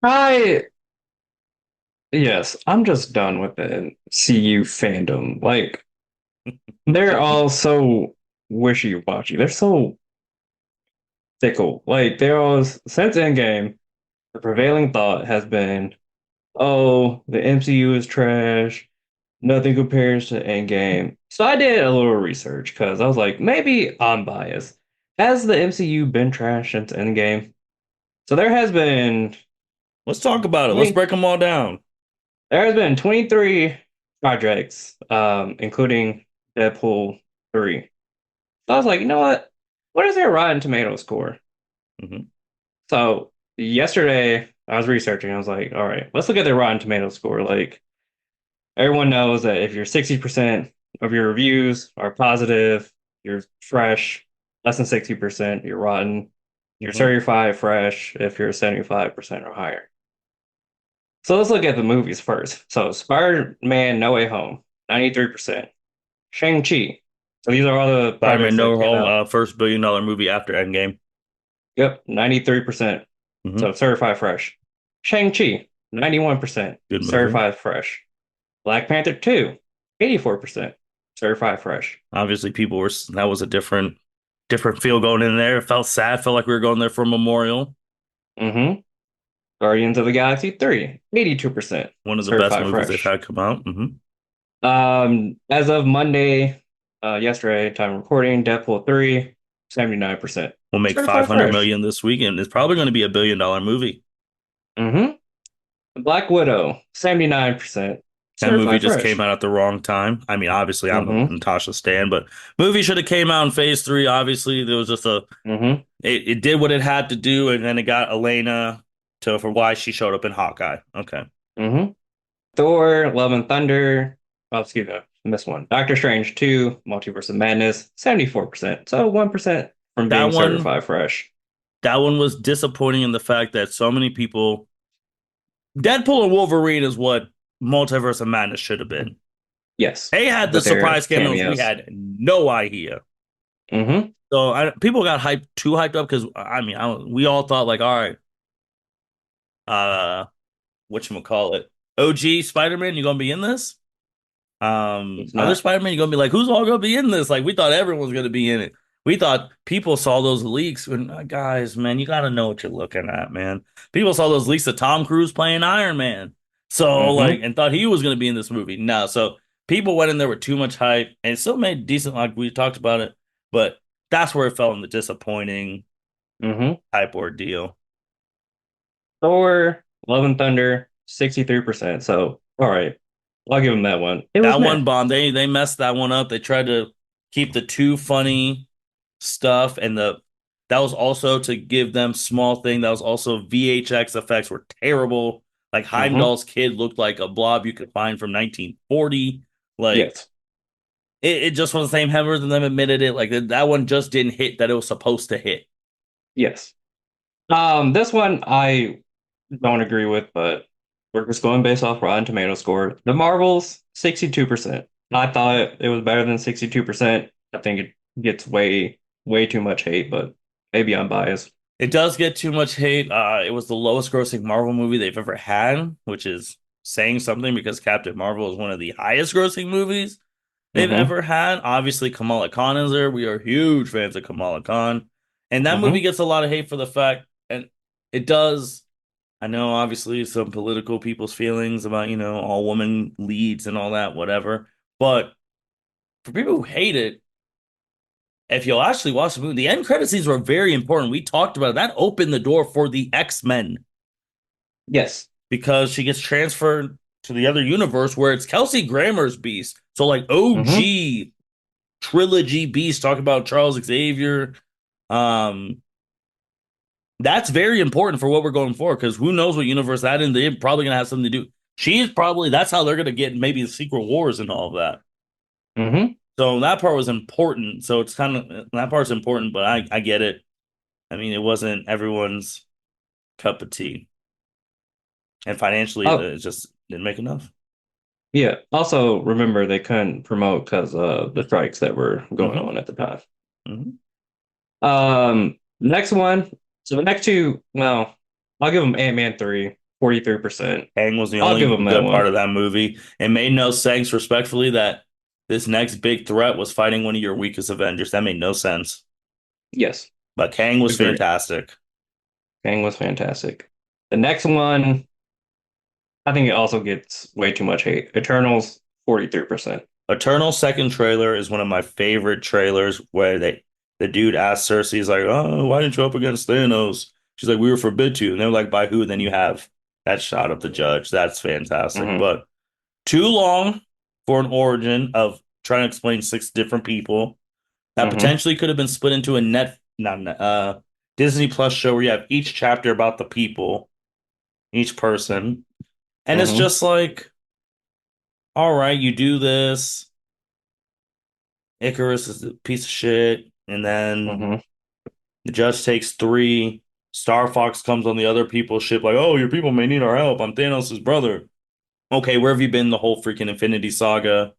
Speaker 2: I, yes, I'm just done with the CU fandom. Like, they're all so wishy-washy. They're so fickle. Like, they're all, since Endgame, the prevailing thought has been, oh, the MCU is trash. Nothing compares to Endgame. So I did a little research because I was like, maybe I'm biased. Has the MCU been trash since Endgame? So there has been
Speaker 1: Let's talk about it. Let's
Speaker 2: 20,
Speaker 1: break them all down.
Speaker 2: there has been 23 projects, including Deadpool 3. So I was like, you know what? What is their Rotten Tomatoes score?
Speaker 1: Hmm.
Speaker 2: So yesterday I was researching. I was like, all right, let's look at their Rotten Tomatoes score. Like everyone knows that if you're 60% of your reviews are positive, you're fresh. Less than 60%, you're rotten. You're
Speaker 1: Hmm.
Speaker 2: certified fresh if you're 75% or higher. So let's look at the movies first. So Spider-Man No Way Home, 93%. Shang-Chi. So these are all the projects
Speaker 1: Spider-Man
Speaker 2: that
Speaker 1: No
Speaker 2: came
Speaker 1: Home,
Speaker 2: out.
Speaker 1: first $1 billion movie after Endgame.
Speaker 2: Yep, 93%.
Speaker 1: Hmm.
Speaker 2: So certified fresh. Shang-Chi, 91%.
Speaker 1: Good movie.
Speaker 2: Certified fresh. Black Panther 2, 84%. Certified fresh.
Speaker 1: Obviously, people were that was a different feel going in there. It felt sad. Felt like we were going there for a memorial.
Speaker 2: Mm-hmm. Guardians of the Galaxy 3, 82%
Speaker 1: One of the best
Speaker 2: certified
Speaker 1: movies they've
Speaker 2: fresh.
Speaker 1: had come out. Hmm.
Speaker 2: As of Monday, yesterday, time of recording, Deadpool 3, 79%
Speaker 1: We'll make
Speaker 2: certified
Speaker 1: 500
Speaker 2: fresh.
Speaker 1: million this weekend. It's probably going to be $1 billion movie.
Speaker 2: Mm-hmm. Black Widow, 79%
Speaker 1: That movie
Speaker 2: certified
Speaker 1: just came
Speaker 2: fresh.
Speaker 1: out at the wrong time. I mean, obviously, I'm a
Speaker 2: Mm-hmm.
Speaker 1: Natasha stan, but movie should have came out in Phase 3. Obviously, there was just
Speaker 2: Mm-hmm.
Speaker 1: it did what it had to do, and then it got Elena to for why she showed up in Hawkeye. Okay,
Speaker 2: Mm-hmm. Thor, Love and Thunder. Oh, excuse me, I missed one. Doctor Strange 2, Multiverse of Madness, 74%. So 1% from
Speaker 1: that
Speaker 2: being
Speaker 1: one
Speaker 2: certified fresh.
Speaker 1: that one was disappointing in the fact that so many people. Deadpool and Wolverine is what Multiverse of Madness should have been.
Speaker 2: Yes,
Speaker 1: They had the
Speaker 2: with their
Speaker 1: surprise cameos. We
Speaker 2: cameos.
Speaker 1: had no idea.
Speaker 2: Mm-hmm.
Speaker 1: So people got too hyped up because I mean, we all thought like, all right, uh, whatchamacallit, OG Spider-Man, you gonna be in this?
Speaker 2: It's
Speaker 1: Other
Speaker 2: not.
Speaker 1: Spider-Man, you gonna be like, who's all gonna be in this? Like, we thought everyone was gonna be in it. We thought people saw those leaks and guys, man, you gotta know what you're looking at, man. People saw those leaks of Tom Cruise playing Iron Man. So like,
Speaker 2: Mm-hmm.
Speaker 1: and thought he was gonna be in this movie. No, so people went in there with too much hype and it still made decent, like we talked about it, but that's where it fell in the disappointing
Speaker 2: Mm-hmm.
Speaker 1: hype ordeal.
Speaker 2: Thor, Love and Thunder, 63%. So, all right. I'll give him that one. It was
Speaker 1: That
Speaker 2: meh.
Speaker 1: one bomb, they messed that one up. They tried to keep the too funny stuff and the that was also to give them small thing. That was also VHX effects were terrible. Like
Speaker 2: Mm-hmm.
Speaker 1: Heimdall's kid looked like a blob you could find from 1940. Like
Speaker 2: Yes.
Speaker 1: it just was the same Hemsworth and them admitted it. Like that one just didn't hit that it was supposed to hit.
Speaker 2: Yes. This one I don't agree with, but we're just going based off Rotten Tomato score. The Marvels, 62%. I thought it was better than 62%. I think it gets way too much hate, but maybe I'm biased.
Speaker 1: It does get too much hate. It was the lowest grossing Marvel movie they've ever had, which is saying something because Captain Marvel is one of the highest grossing movies they've
Speaker 2: Mm-hmm.
Speaker 1: ever had. Obviously, Kamala Khan is there. We are huge fans of Kamala Khan. And that movie
Speaker 2: Mm-hmm.
Speaker 1: gets a lot of hate for the fact, and it does. I know, obviously, some political people's feelings about, all woman leads and all that, whatever. But for people who hate it, if you'll actually watch the movie, the end credit scenes were very important. We talked about it. That opened the door for the X-Men
Speaker 2: Yes.
Speaker 1: because she gets transferred to the other universe where it's Kelsey Grammer's Beast. So, like,
Speaker 2: Mm-hmm.
Speaker 1: OG trilogy Beast, talk about Charles Xavier. Um, that's very important for what we're going for because who knows what universe that in? They're probably gonna have something to do. She is probably that's how they're gonna get maybe the Secret Wars and all of that.
Speaker 2: Hmm.
Speaker 1: So that part was important. So it's kind of that part's important, but I get it. I mean, it wasn't everyone's cup of tea, and financially,
Speaker 2: Oh,
Speaker 1: it just didn't make enough.
Speaker 2: yeah. Also, remember they couldn't promote because of the strikes that were going
Speaker 1: Hmm.
Speaker 2: on at the time.
Speaker 1: Hmm.
Speaker 2: Next one. So the next two, well, I'll give them Ant-Man 3, 43%.
Speaker 1: Kang was the
Speaker 2: I'll give
Speaker 1: only
Speaker 2: them that
Speaker 1: good part
Speaker 2: one.
Speaker 1: of that movie. It made no sense, respectfully, that this next big threat was fighting one of your weakest Avengers. That made no sense.
Speaker 2: Yes,
Speaker 1: But Kang was
Speaker 2: agree.
Speaker 1: fantastic.
Speaker 2: Kang was fantastic. The next one, I think it also gets way too much hate. Eternals, 43%.
Speaker 1: Eternal second trailer is one of my favorite trailers where the dude asks Cersei, he's like, "Oh, why didn't you up against Thanos?" She's like, "We were forbid to." And they're like, "By who?" And then you have that shot of the judge. That's fantastic.
Speaker 2: Hmm.
Speaker 1: But too long for an origin of trying to explain six different people that
Speaker 2: Hmm.
Speaker 1: potentially could have been split into a Disney Plus show where you have each chapter about the people, each person. And it's
Speaker 2: Hmm.
Speaker 1: just like, all right, you do this. Icarus is a piece of shit. And then
Speaker 2: Hmm.
Speaker 1: the judge takes three. Star Fox comes on the other people's ship, like, oh, your people may need our help. I'm Thanos' brother. Okay, where have you been the whole freaking Infinity Saga?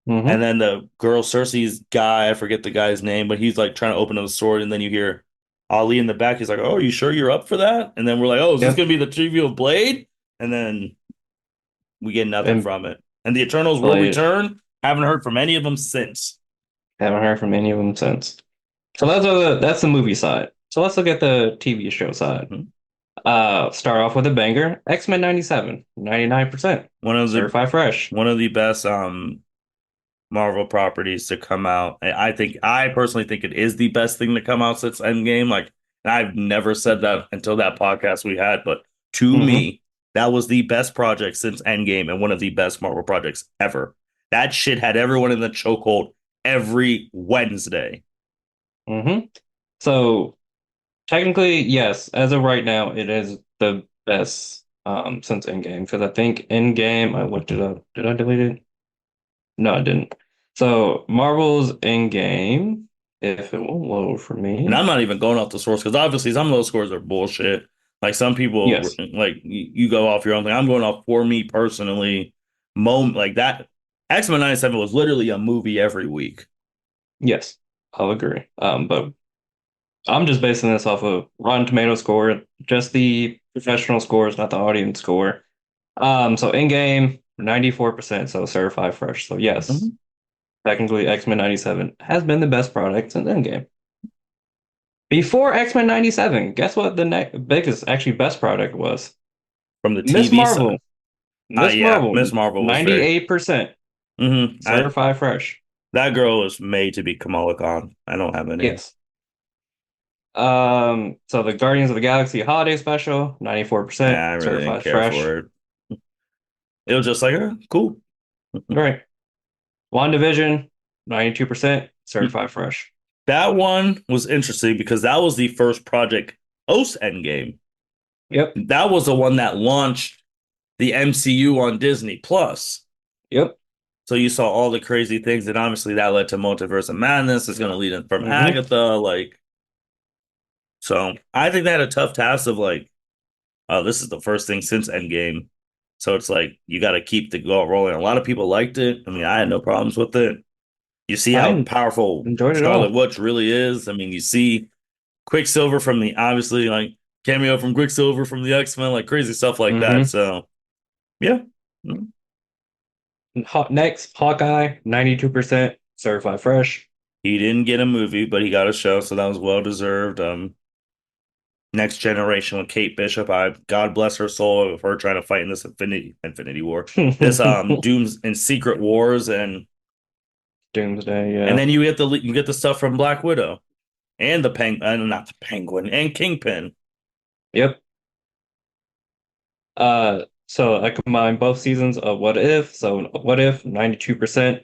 Speaker 1: And
Speaker 2: Hmm.
Speaker 1: then the girl Cersei's guy, I forget the guy's name, but he's like trying to open up the sword, and then you hear Ali in the back. He's like, "Oh, are you sure you're up for that?" And then we're like, "Oh, is this
Speaker 2: Yep.
Speaker 1: gonna be the trivial blade?" And then we get nothing
Speaker 2: And
Speaker 1: from it. And the Eternals will
Speaker 2: Blade,
Speaker 1: return. Haven't heard from any of them since.
Speaker 2: haven't heard from any of them since. So that's the movie side. So let's look at the TV show side.
Speaker 1: Mhm.
Speaker 2: Start off with a banger. X-Men 97, 99%.
Speaker 1: One of the
Speaker 2: Certified fresh.
Speaker 1: one of the best Marvel properties to come out. I personally think it is the best thing to come out since Endgame. Like, and I've never said that until that podcast we had, but to
Speaker 2: Hmm.
Speaker 1: me, that was the best project since Endgame and one of the best Marvel projects ever. That shit had everyone in the chokehold every Wednesday.
Speaker 2: Hmm. So technically, yes, as of right now, it is the best since Endgame. Because I think Endgame, I what did I delete it? No, I didn't. So Marvel's Endgame, if it will load for
Speaker 1: And
Speaker 2: me.
Speaker 1: I'm not even going off the source because obviously some of those scores are bullshit. Like some people,
Speaker 2: Yes.
Speaker 1: like you go off your own thing. I'm going off for me personally. Moment like that. X-Men 97 was literally a movie every week.
Speaker 2: Yes, I'll agree. But I'm just basing this off of Rotten Tomato score, just the professional scores, not the audience score. So in-game, 94%, so certified fresh. So yes,
Speaker 1: Mhm.
Speaker 2: technically X-Men 97 has been the best product since in-game. Before X-Men 97, guess what the biggest, actually best product was?
Speaker 1: From the
Speaker 2: Miss
Speaker 1: TV side.
Speaker 2: Marvel. Miss
Speaker 1: Yeah,
Speaker 2: Marvel,
Speaker 1: Miss Marvel was very.
Speaker 2: 98%,
Speaker 1: I
Speaker 2: certified fresh.
Speaker 1: That girl was made to be Kamala Khan. I don't have any.
Speaker 2: Yes. So the Guardians of the Galaxy Holiday Special, 94%,
Speaker 1: I really didn't
Speaker 2: certified
Speaker 1: care
Speaker 2: fresh.
Speaker 1: for it. It was just like, cool.
Speaker 2: All right. WandaVision, 92%, certified fresh.
Speaker 1: That one was interesting because that was the first project post Endgame.
Speaker 2: Yep.
Speaker 1: That was the one that launched the MCU on Disney Plus.
Speaker 2: Yep.
Speaker 1: So you saw all the crazy things, and obviously that led to Multiverse of Madness. It's going to lead in from
Speaker 2: Hmm.
Speaker 1: Agatha. Like, so I think they had a tough task of like, oh, this is the first thing since Endgame. So it's like you got to keep the goal rolling. A lot of people liked it. I mean, I had no problems with it. You see how
Speaker 2: I
Speaker 1: powerful
Speaker 2: enjoyed it
Speaker 1: Scarlet
Speaker 2: all.
Speaker 1: Witch really is. I mean, you see Quicksilver from the obviously like cameo from Quicksilver from the X-Men, like crazy stuff like that.
Speaker 2: Hmm.
Speaker 1: So yeah. Mm.
Speaker 2: Next, Hawkeye, 92%, certified fresh.
Speaker 1: He didn't get a movie, but he got a show, so that was well deserved. Next Generation with Kate Bishop. I God bless her soul of her trying to fight in this Infinity War. This Doom's and Secret Wars
Speaker 2: Doomsday,
Speaker 1: and
Speaker 2: yeah.
Speaker 1: then you get the stuff from Black Widow and the not the Penguin and Kingpin.
Speaker 2: Yep. So I combined both seasons of What If. So What If, 92%,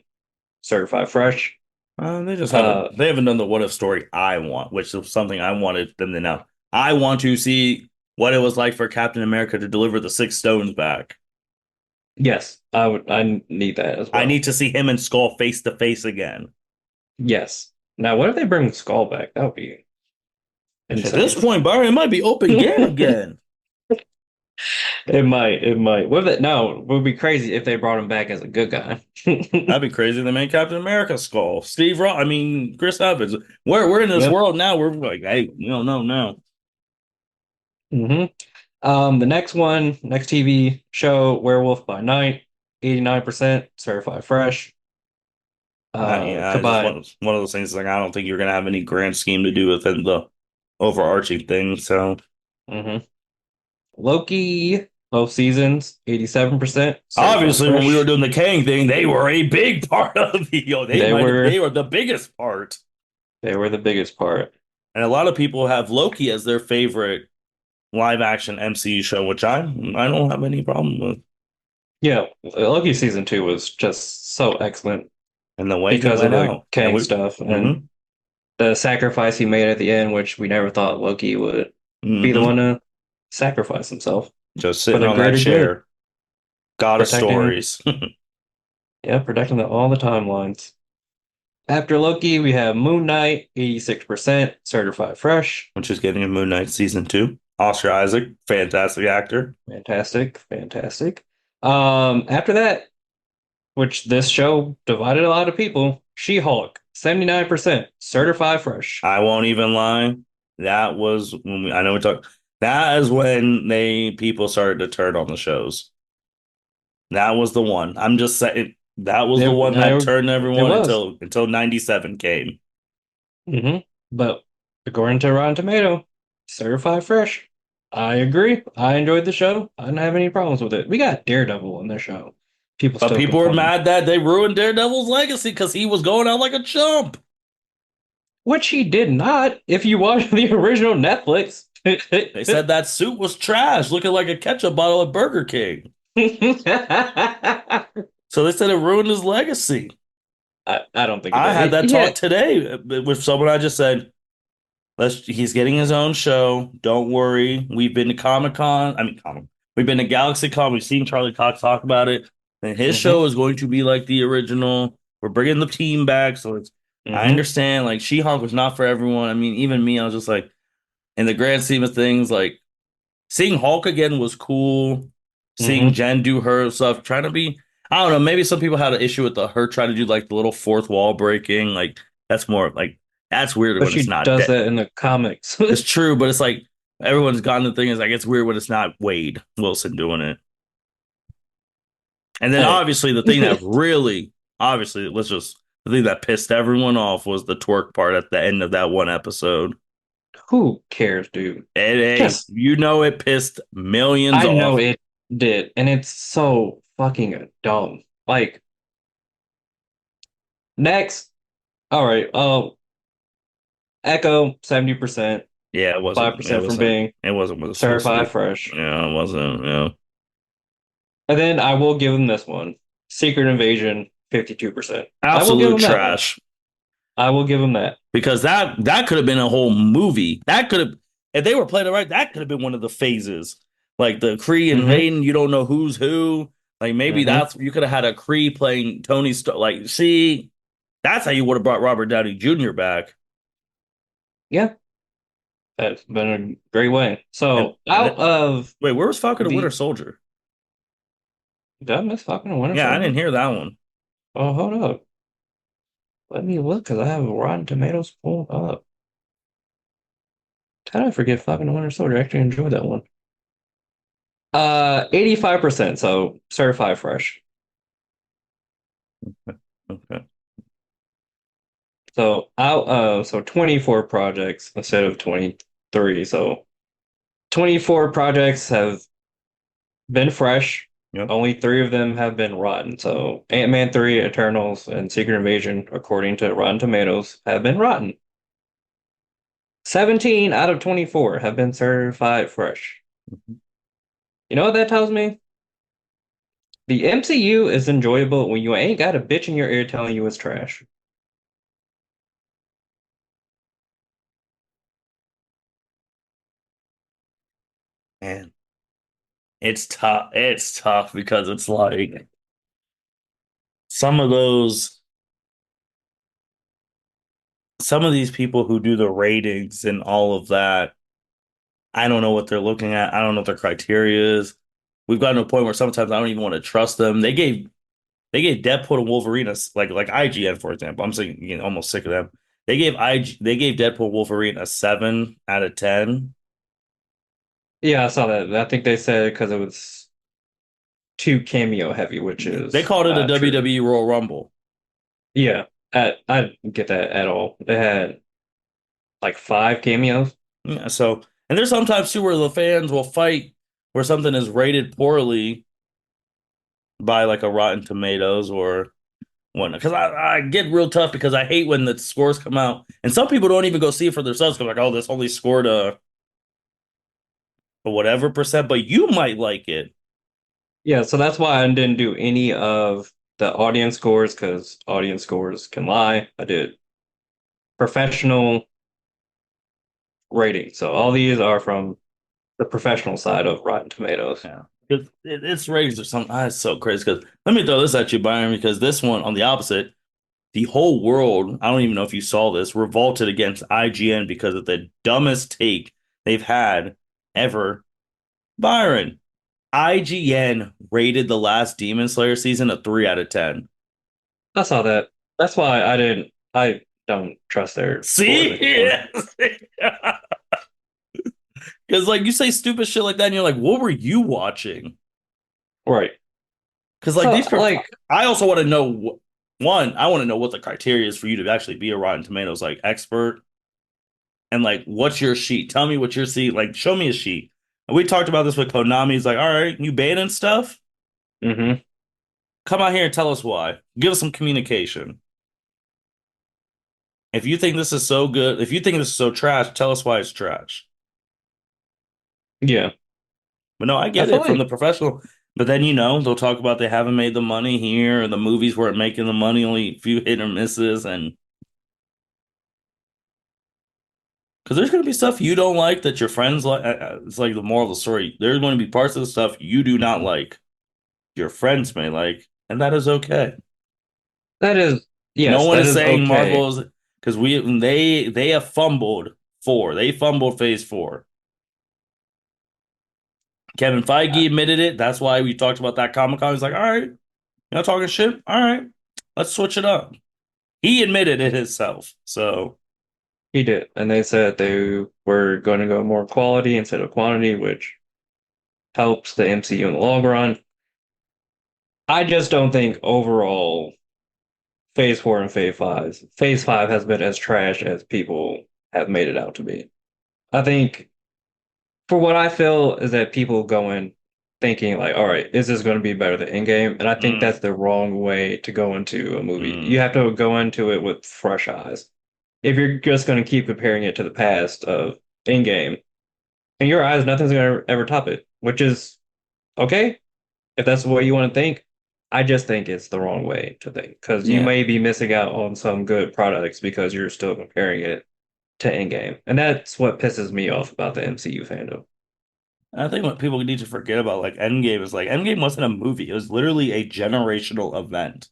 Speaker 2: certified fresh. Uh,
Speaker 1: They haven't done the what if story I want, which is something I wanted them to know. I want to see what it was like for Captain America to deliver the six stones back.
Speaker 2: Yes, I would. I need that as
Speaker 1: I
Speaker 2: well.
Speaker 1: need to see him and Skull face to face again.
Speaker 2: Yes. Now, what if they bring Skull back? That would be
Speaker 1: At this
Speaker 2: insane.
Speaker 1: point, Byron, it might be open game
Speaker 2: It
Speaker 1: again.
Speaker 2: might. It might. What if it? No, it would be crazy if they brought him back as a good guy.
Speaker 1: That'd be crazy. They made Captain America Skull. Steve Ross. I mean, Chris Evans. We're in this
Speaker 2: Yep.
Speaker 1: world now. We're like, hey, you don't know now.
Speaker 2: hmm the next one, next TV show, Werewolf by Night, 89% certified fresh.
Speaker 1: Yeah, it's just
Speaker 2: Combined.
Speaker 1: one of those things. Like, I don't think you're gonna have any grand scheme to do within the overarching thing. So
Speaker 2: hmm Loki, both seasons, 87% certified
Speaker 1: obviously, when we were
Speaker 2: fresh.
Speaker 1: doing the Kang thing, they were a big part of the.
Speaker 2: They
Speaker 1: They
Speaker 2: were
Speaker 1: were the biggest part.
Speaker 2: they were the biggest part.
Speaker 1: And a lot of people have Loki as their favorite live action MCU show, which I don't have any problem with.
Speaker 2: Yeah, Loki season two was just so excellent
Speaker 1: And the way he
Speaker 2: because of
Speaker 1: went
Speaker 2: the
Speaker 1: out, and
Speaker 2: Kang
Speaker 1: we,
Speaker 2: stuff and
Speaker 1: hmm
Speaker 2: the sacrifice he made at the end, which we never thought Loki would be the
Speaker 1: hmm
Speaker 2: one to sacrifice himself
Speaker 1: just
Speaker 2: for
Speaker 1: sitting
Speaker 2: the
Speaker 1: on that
Speaker 2: greater good,
Speaker 1: chair, God of
Speaker 2: protecting,
Speaker 1: stories,
Speaker 2: yeah, protecting all the timelines. After Loki, we have Moon Knight, 86% certified fresh.
Speaker 1: which is getting a Moon Knight season two. Oscar Isaac, fantastic actor.
Speaker 2: Fantastic, fantastic. After that, which this show divided a lot of people, She-Hulk, 79% certified fresh.
Speaker 1: I won't even lie. That was when I know we talked. That is when they people started to turn on the shows. That was the one. I'm just saying that was the one that turned
Speaker 2: It
Speaker 1: everyone
Speaker 2: was.
Speaker 1: until 97 came.
Speaker 2: hmm But according to Rotten Tomato, certified fresh. I agree. I enjoyed the show. I didn't have any problems with it. We got Daredevil in the show. People
Speaker 1: But
Speaker 2: still
Speaker 1: people were
Speaker 2: complain.
Speaker 1: mad that they ruined Daredevil's legacy because he was going out like a chump.
Speaker 2: Which he did not. If you watch the original Netflix,
Speaker 1: They said that suit was trash, looking like a ketchup bottle at Burger King.
Speaker 2: I
Speaker 1: So they said it ruined his legacy.
Speaker 2: don't think it
Speaker 1: I had
Speaker 2: did.
Speaker 1: that
Speaker 2: Yeah.
Speaker 1: talk today with someone. I just said, he's getting his own show. Don't worry. We've been to Comic Con. I mean, we've been to Galaxy Con. We've seen Charlie Cox talk about it. And his
Speaker 2: hmm
Speaker 1: show is going to be like the original. We're bringing the team back. So I
Speaker 2: hmm
Speaker 1: understand. Like, She Hulk was not for everyone. I mean, even me, I was just like, in the grand scheme of things, like, seeing Hulk again was cool. Seeing
Speaker 2: hmm
Speaker 1: Jen do her stuff, trying to be, I don't know, maybe some people had an issue with her trying to do like the little fourth wall breaking. Like, that's more like, that's weird
Speaker 2: But
Speaker 1: when it's
Speaker 2: she
Speaker 1: not
Speaker 2: does
Speaker 1: dead.
Speaker 2: that in the comics.
Speaker 1: It's true, but it's like everyone's gotten the thing is like it's weird when it's not Wade Wilson doing it. And then
Speaker 2: Hey,
Speaker 1: obviously the thing that really obviously was just the thing that pissed everyone off was the twerk part at the end of that one episode.
Speaker 2: who cares, dude?
Speaker 1: And hey,
Speaker 2: Just,
Speaker 1: you know it pissed millions
Speaker 2: I know
Speaker 1: off.
Speaker 2: it did, and it's so fucking dumb. Like, next, all right, Echo, 70%,
Speaker 1: Yeah,
Speaker 2: 5% from being
Speaker 1: it wasn't what it was supposed to
Speaker 2: certified
Speaker 1: be.
Speaker 2: fresh.
Speaker 1: Yeah, it wasn't, yeah.
Speaker 2: And then I will give them this one. Secret Invasion, 52%. I will give
Speaker 1: Absolute
Speaker 2: them that one.
Speaker 1: trash.
Speaker 2: I will give them that.
Speaker 1: Because that could have been a whole movie. That could have, if they were playing it right, that could have been one of the phases. Like the Kree
Speaker 2: Mm-hmm.
Speaker 1: invading, you don't know who's who. Like maybe
Speaker 2: Mm-hmm.
Speaker 1: that's you could have had a Kree playing Tony Stark. Like, see, that's how you would have brought Robert Downey Jr. back.
Speaker 2: Yeah, that's been a great way. So
Speaker 1: And
Speaker 2: out of
Speaker 1: wait, where was Falcon and Winter
Speaker 2: the
Speaker 1: Soldier?
Speaker 2: did I miss Falcon and Winter
Speaker 1: Yeah, I didn't
Speaker 2: Soldier?
Speaker 1: hear that one.
Speaker 2: Oh, hold up. Let me look because I have Rotten Tomatoes pulled up. How did I forget Falcon and Winter Soldier? I actually enjoyed that one. 85%, so certified fresh.
Speaker 1: Okay.
Speaker 2: So out of so 24 projects instead of 23. So 24 projects have been fresh.
Speaker 1: Yep.
Speaker 2: Only three of them have been rotten. So Ant-Man 3, Eternals, and Secret Invasion, according to Rotten Tomatoes, have been rotten. 17 out of 24 have been certified fresh. You know what that tells me? The MCU is enjoyable when you ain't got a bitch in your ear telling you it's trash.
Speaker 1: Man, it's tough. It's tough because it's like some of those, some of these people who do the ratings and all of that, I don't know what they're looking at. I don't know what their criteria is. We've gotten to a point where sometimes I don't even want to trust them. They gave Deadpool and Wolverine like IGN, for example. I'm saying, almost sick of them. They gave Deadpool and Wolverine a 7 out of 10.
Speaker 2: Yeah, I saw that. I think they said because it was too cameo heavy, which
Speaker 1: They
Speaker 2: is
Speaker 1: called it a
Speaker 2: not true.
Speaker 1: WWE Royal Rumble.
Speaker 2: Yeah, I didn't get that at all. They had like five cameos.
Speaker 1: Yeah, so and there's sometimes too where the fans will fight where something is rated poorly by like a Rotten Tomatoes or whatnot. Because I get real tough because I hate when the scores come out and some people don't even go see it for themselves because like, oh, this only scored a whatever percent, but you might like it.
Speaker 2: Yeah, so that's why I didn't do any of the audience scores because audience scores can lie. I did professional rating. So all these are from the professional side of Rotten Tomatoes.
Speaker 1: Yeah. It's ratings or something. It's so crazy. Because let me throw this at you, Byron, because this one on the opposite, the whole world, I don't even know if you saw this, revolted against IGN because of the dumbest take they've had ever. Byron, IGN rated the last Demon Slayer season a 3 out of 10.
Speaker 2: I saw that. That's why I don't trust their scores
Speaker 1: See?
Speaker 2: anymore.
Speaker 1: Because, like, you say stupid shit like that, and you're like, what were you watching?
Speaker 2: Right.
Speaker 1: Because, like,
Speaker 2: So
Speaker 1: these,
Speaker 2: like
Speaker 1: I also want to know, one, I want to know what the criteria is for you to actually be a Rotten Tomatoes, like, expert. And, like, what's your sheet? Tell me what your sheet, like, show me a sheet. And we talked about this with Konami. He's like, all right, you banning stuff?
Speaker 2: hmm
Speaker 1: Come out here and tell us why. Give us some communication. If you think this is so good, if you think this is so trash, tell us why it's trash.
Speaker 2: yeah.
Speaker 1: But no, I
Speaker 2: I
Speaker 1: get
Speaker 2: feel
Speaker 1: it from the
Speaker 2: like
Speaker 1: professional. But then, they'll talk about they haven't made the money here, or the movies weren't making the money, only a few hit or misses. And because there's going to be stuff you don't like that your friends like. It's like the moral of the story. There's going to be parts of the stuff you do not like, your friends may like, and that is okay.
Speaker 2: that is
Speaker 1: No
Speaker 2: yes,
Speaker 1: one
Speaker 2: that
Speaker 1: is
Speaker 2: is
Speaker 1: saying
Speaker 2: okay.
Speaker 1: Marvel's because they have fumbled four. They fumbled phase four. Kevin
Speaker 2: Uh,
Speaker 1: Feige admitted it. That's why we talked about that Comic Con. He's like, all right, talking shit. All right, let's switch it up. He admitted it himself. So
Speaker 2: he did. And they said they were going to go more quality instead of quantity, which helps the MCU in the long run. I just don't think overall Phase 4 and Phase 5 has been as trash as people have made it out to be. I think for what I feel is that people go in thinking like, all right, is this going to be better than Endgame? And I think
Speaker 1: mm,
Speaker 2: that's the wrong way to go into a movie. You
Speaker 1: mm,
Speaker 2: have to go into it with fresh eyes. If you're just going to keep comparing it to the past of Endgame, in your eyes, nothing's going to ever top it, which is okay if that's the way you want to think. I just think it's the wrong way to think because you
Speaker 1: yeah.
Speaker 2: may be missing out on some good products because you're still comparing it to Endgame. And that's what pisses me off about the MCU fandom.
Speaker 1: I think what people need to forget about like Endgame is like Endgame wasn't a movie. It was literally a generational event.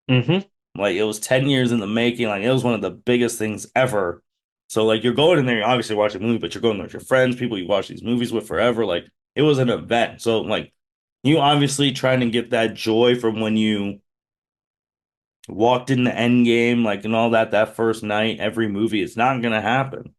Speaker 2: hmm
Speaker 1: Like it was 10 years in the making. Like it was one of the biggest things ever. So like you're going in there, you're obviously watching a movie, but you're going there with your friends, people you watch these movies with forever. Like it was an event. So like you obviously trying to get that joy from when you walked in the end game, like and all that first night, every movie, it's not gonna happen.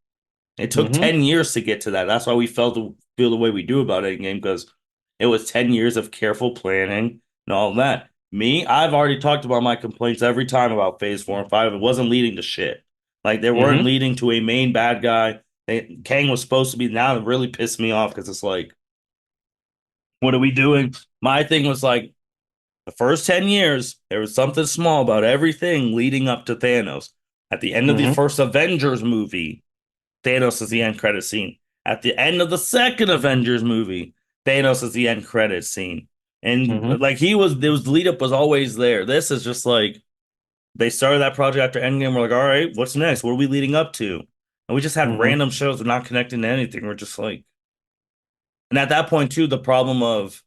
Speaker 1: It took
Speaker 2: hmm
Speaker 1: 10 years to get to that. That's why we feel the way we do about Endgame, because it was 10 years of careful planning and all that. Me, I've already talked about my complaints every time about phase 4 and 5. It wasn't leading to shit. Like they weren't
Speaker 2: hmm
Speaker 1: leading to a main bad guy. Kang was supposed to be, now it really pissed me off because it's like, what are we doing? My thing was like the first 10 years, there was something small about everything leading up to Thanos. At the end of the
Speaker 2: hmm
Speaker 1: first Avengers movie, Thanos is the end credit scene. At the end of the second Avengers movie, Thanos is the end credit scene. And
Speaker 2: hmm
Speaker 1: like there was the lead up was always there. This is just like they started that project after Endgame. We're like, all right, what's next? What are we leading up to? And we just had
Speaker 2: hmm
Speaker 1: random shows that are not connecting to anything. We're just like, And at that point, too, the problem of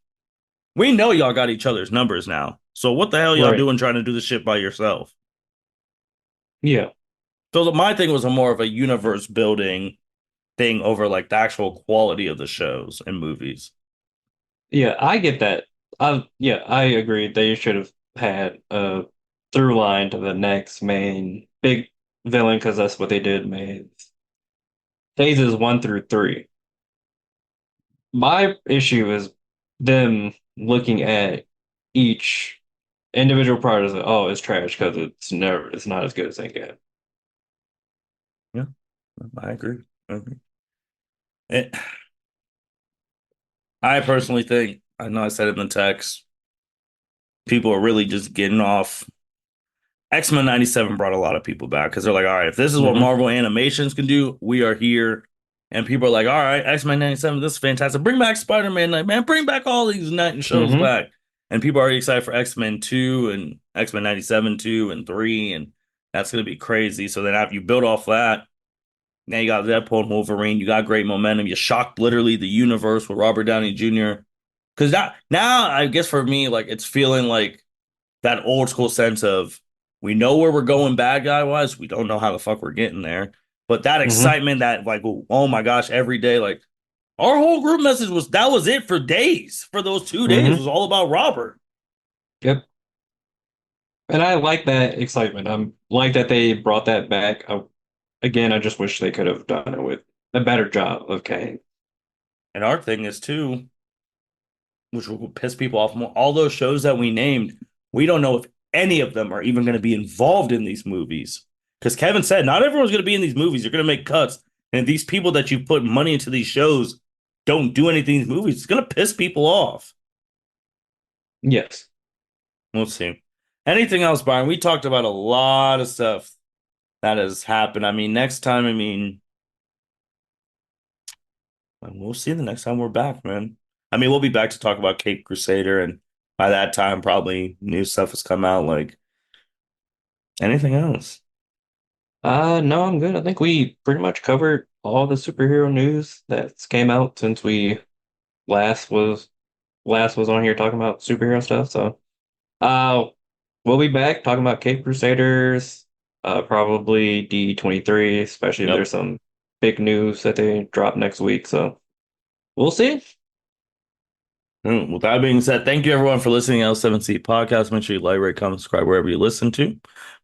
Speaker 1: we know y'all got each other's numbers now. So what the hell y'all
Speaker 2: Right.
Speaker 1: doing trying to do this shit by yourself?
Speaker 2: Yeah.
Speaker 1: So my thing was a more of a universe building thing over like the actual quality of the shows and movies.
Speaker 2: Yeah, I get that. Yeah, I agree. They should have had a through line to the next main big villain because that's what they did. Made phases 1 through 3. My issue is them looking at each individual part as oh, it's trash because it's not as good as they get.
Speaker 1: Yeah, I agree. I agree. It, I personally think, I know I said it in the text, people are really just getting off. X-Men 97 brought a lot of people back because they're like, all right, if this is what
Speaker 2: Hmm.
Speaker 1: Marvel animations can do, we are here. And people are like, all right, X-Men 97, this is fantastic. Bring back Spider-Man, like, man, bring back all these night shows
Speaker 2: Hmm.
Speaker 1: back. And people are already excited for X-Men 2 and X-Men 97 2 and 3. And that's going to be crazy. So then after you build off that, now you got Deadpool and Wolverine. You got great momentum. You shocked literally the universe with Robert Downey Jr. Because now, I guess for me, like it's feeling like that old school sense of we know where we're going bad guy wise. We don't know how the fuck we're getting there. But that
Speaker 2: Hmm.
Speaker 1: excitement that like, oh my gosh, every day, like our whole group message was that was it for days. For those 2 days
Speaker 2: Hmm.
Speaker 1: was all about Robert.
Speaker 2: Yep. And I like that excitement. I'm like that they brought that back. Again, I just wish they could have done it with a better job of Kang.
Speaker 1: And our thing is too, which will piss people off more. All those shows that we named, we don't know if any of them are even going to be involved in these movies. Because Kevin said, not everyone's going to be in these movies. You're going to make cuts. And these people that you put money into these shows don't do anything in these movies. It's going to piss people off.
Speaker 2: Yes.
Speaker 1: We'll see. Anything else, Byron? We talked about a lot of stuff that has happened. I mean, next time, I mean, we'll see the next time we're back, man. I mean, we'll be back to talk about Cape Crusader. And by that time, probably new stuff has come out. Like, anything else?
Speaker 2: No, I'm good. I think we pretty much covered all the superhero news that's came out since we last was last was on here talking about superhero stuff. So, uh, we'll be back talking about Cape Crusaders, probably D23, especially if
Speaker 1: Yep.
Speaker 2: there's some big news that they drop next week. So, we'll see.
Speaker 1: With that being said, thank you everyone for listening to L7C podcast. Make sure you like, rate, comment, subscribe wherever you listen to.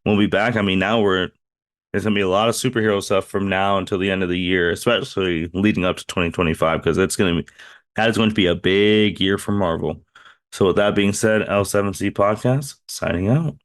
Speaker 1: We'll be back. I mean, now there's gonna be a lot of superhero stuff from now until the end of the year, especially leading up to 2025, because that is going to be a big year for Marvel. So with that being said, L7C podcast signing out.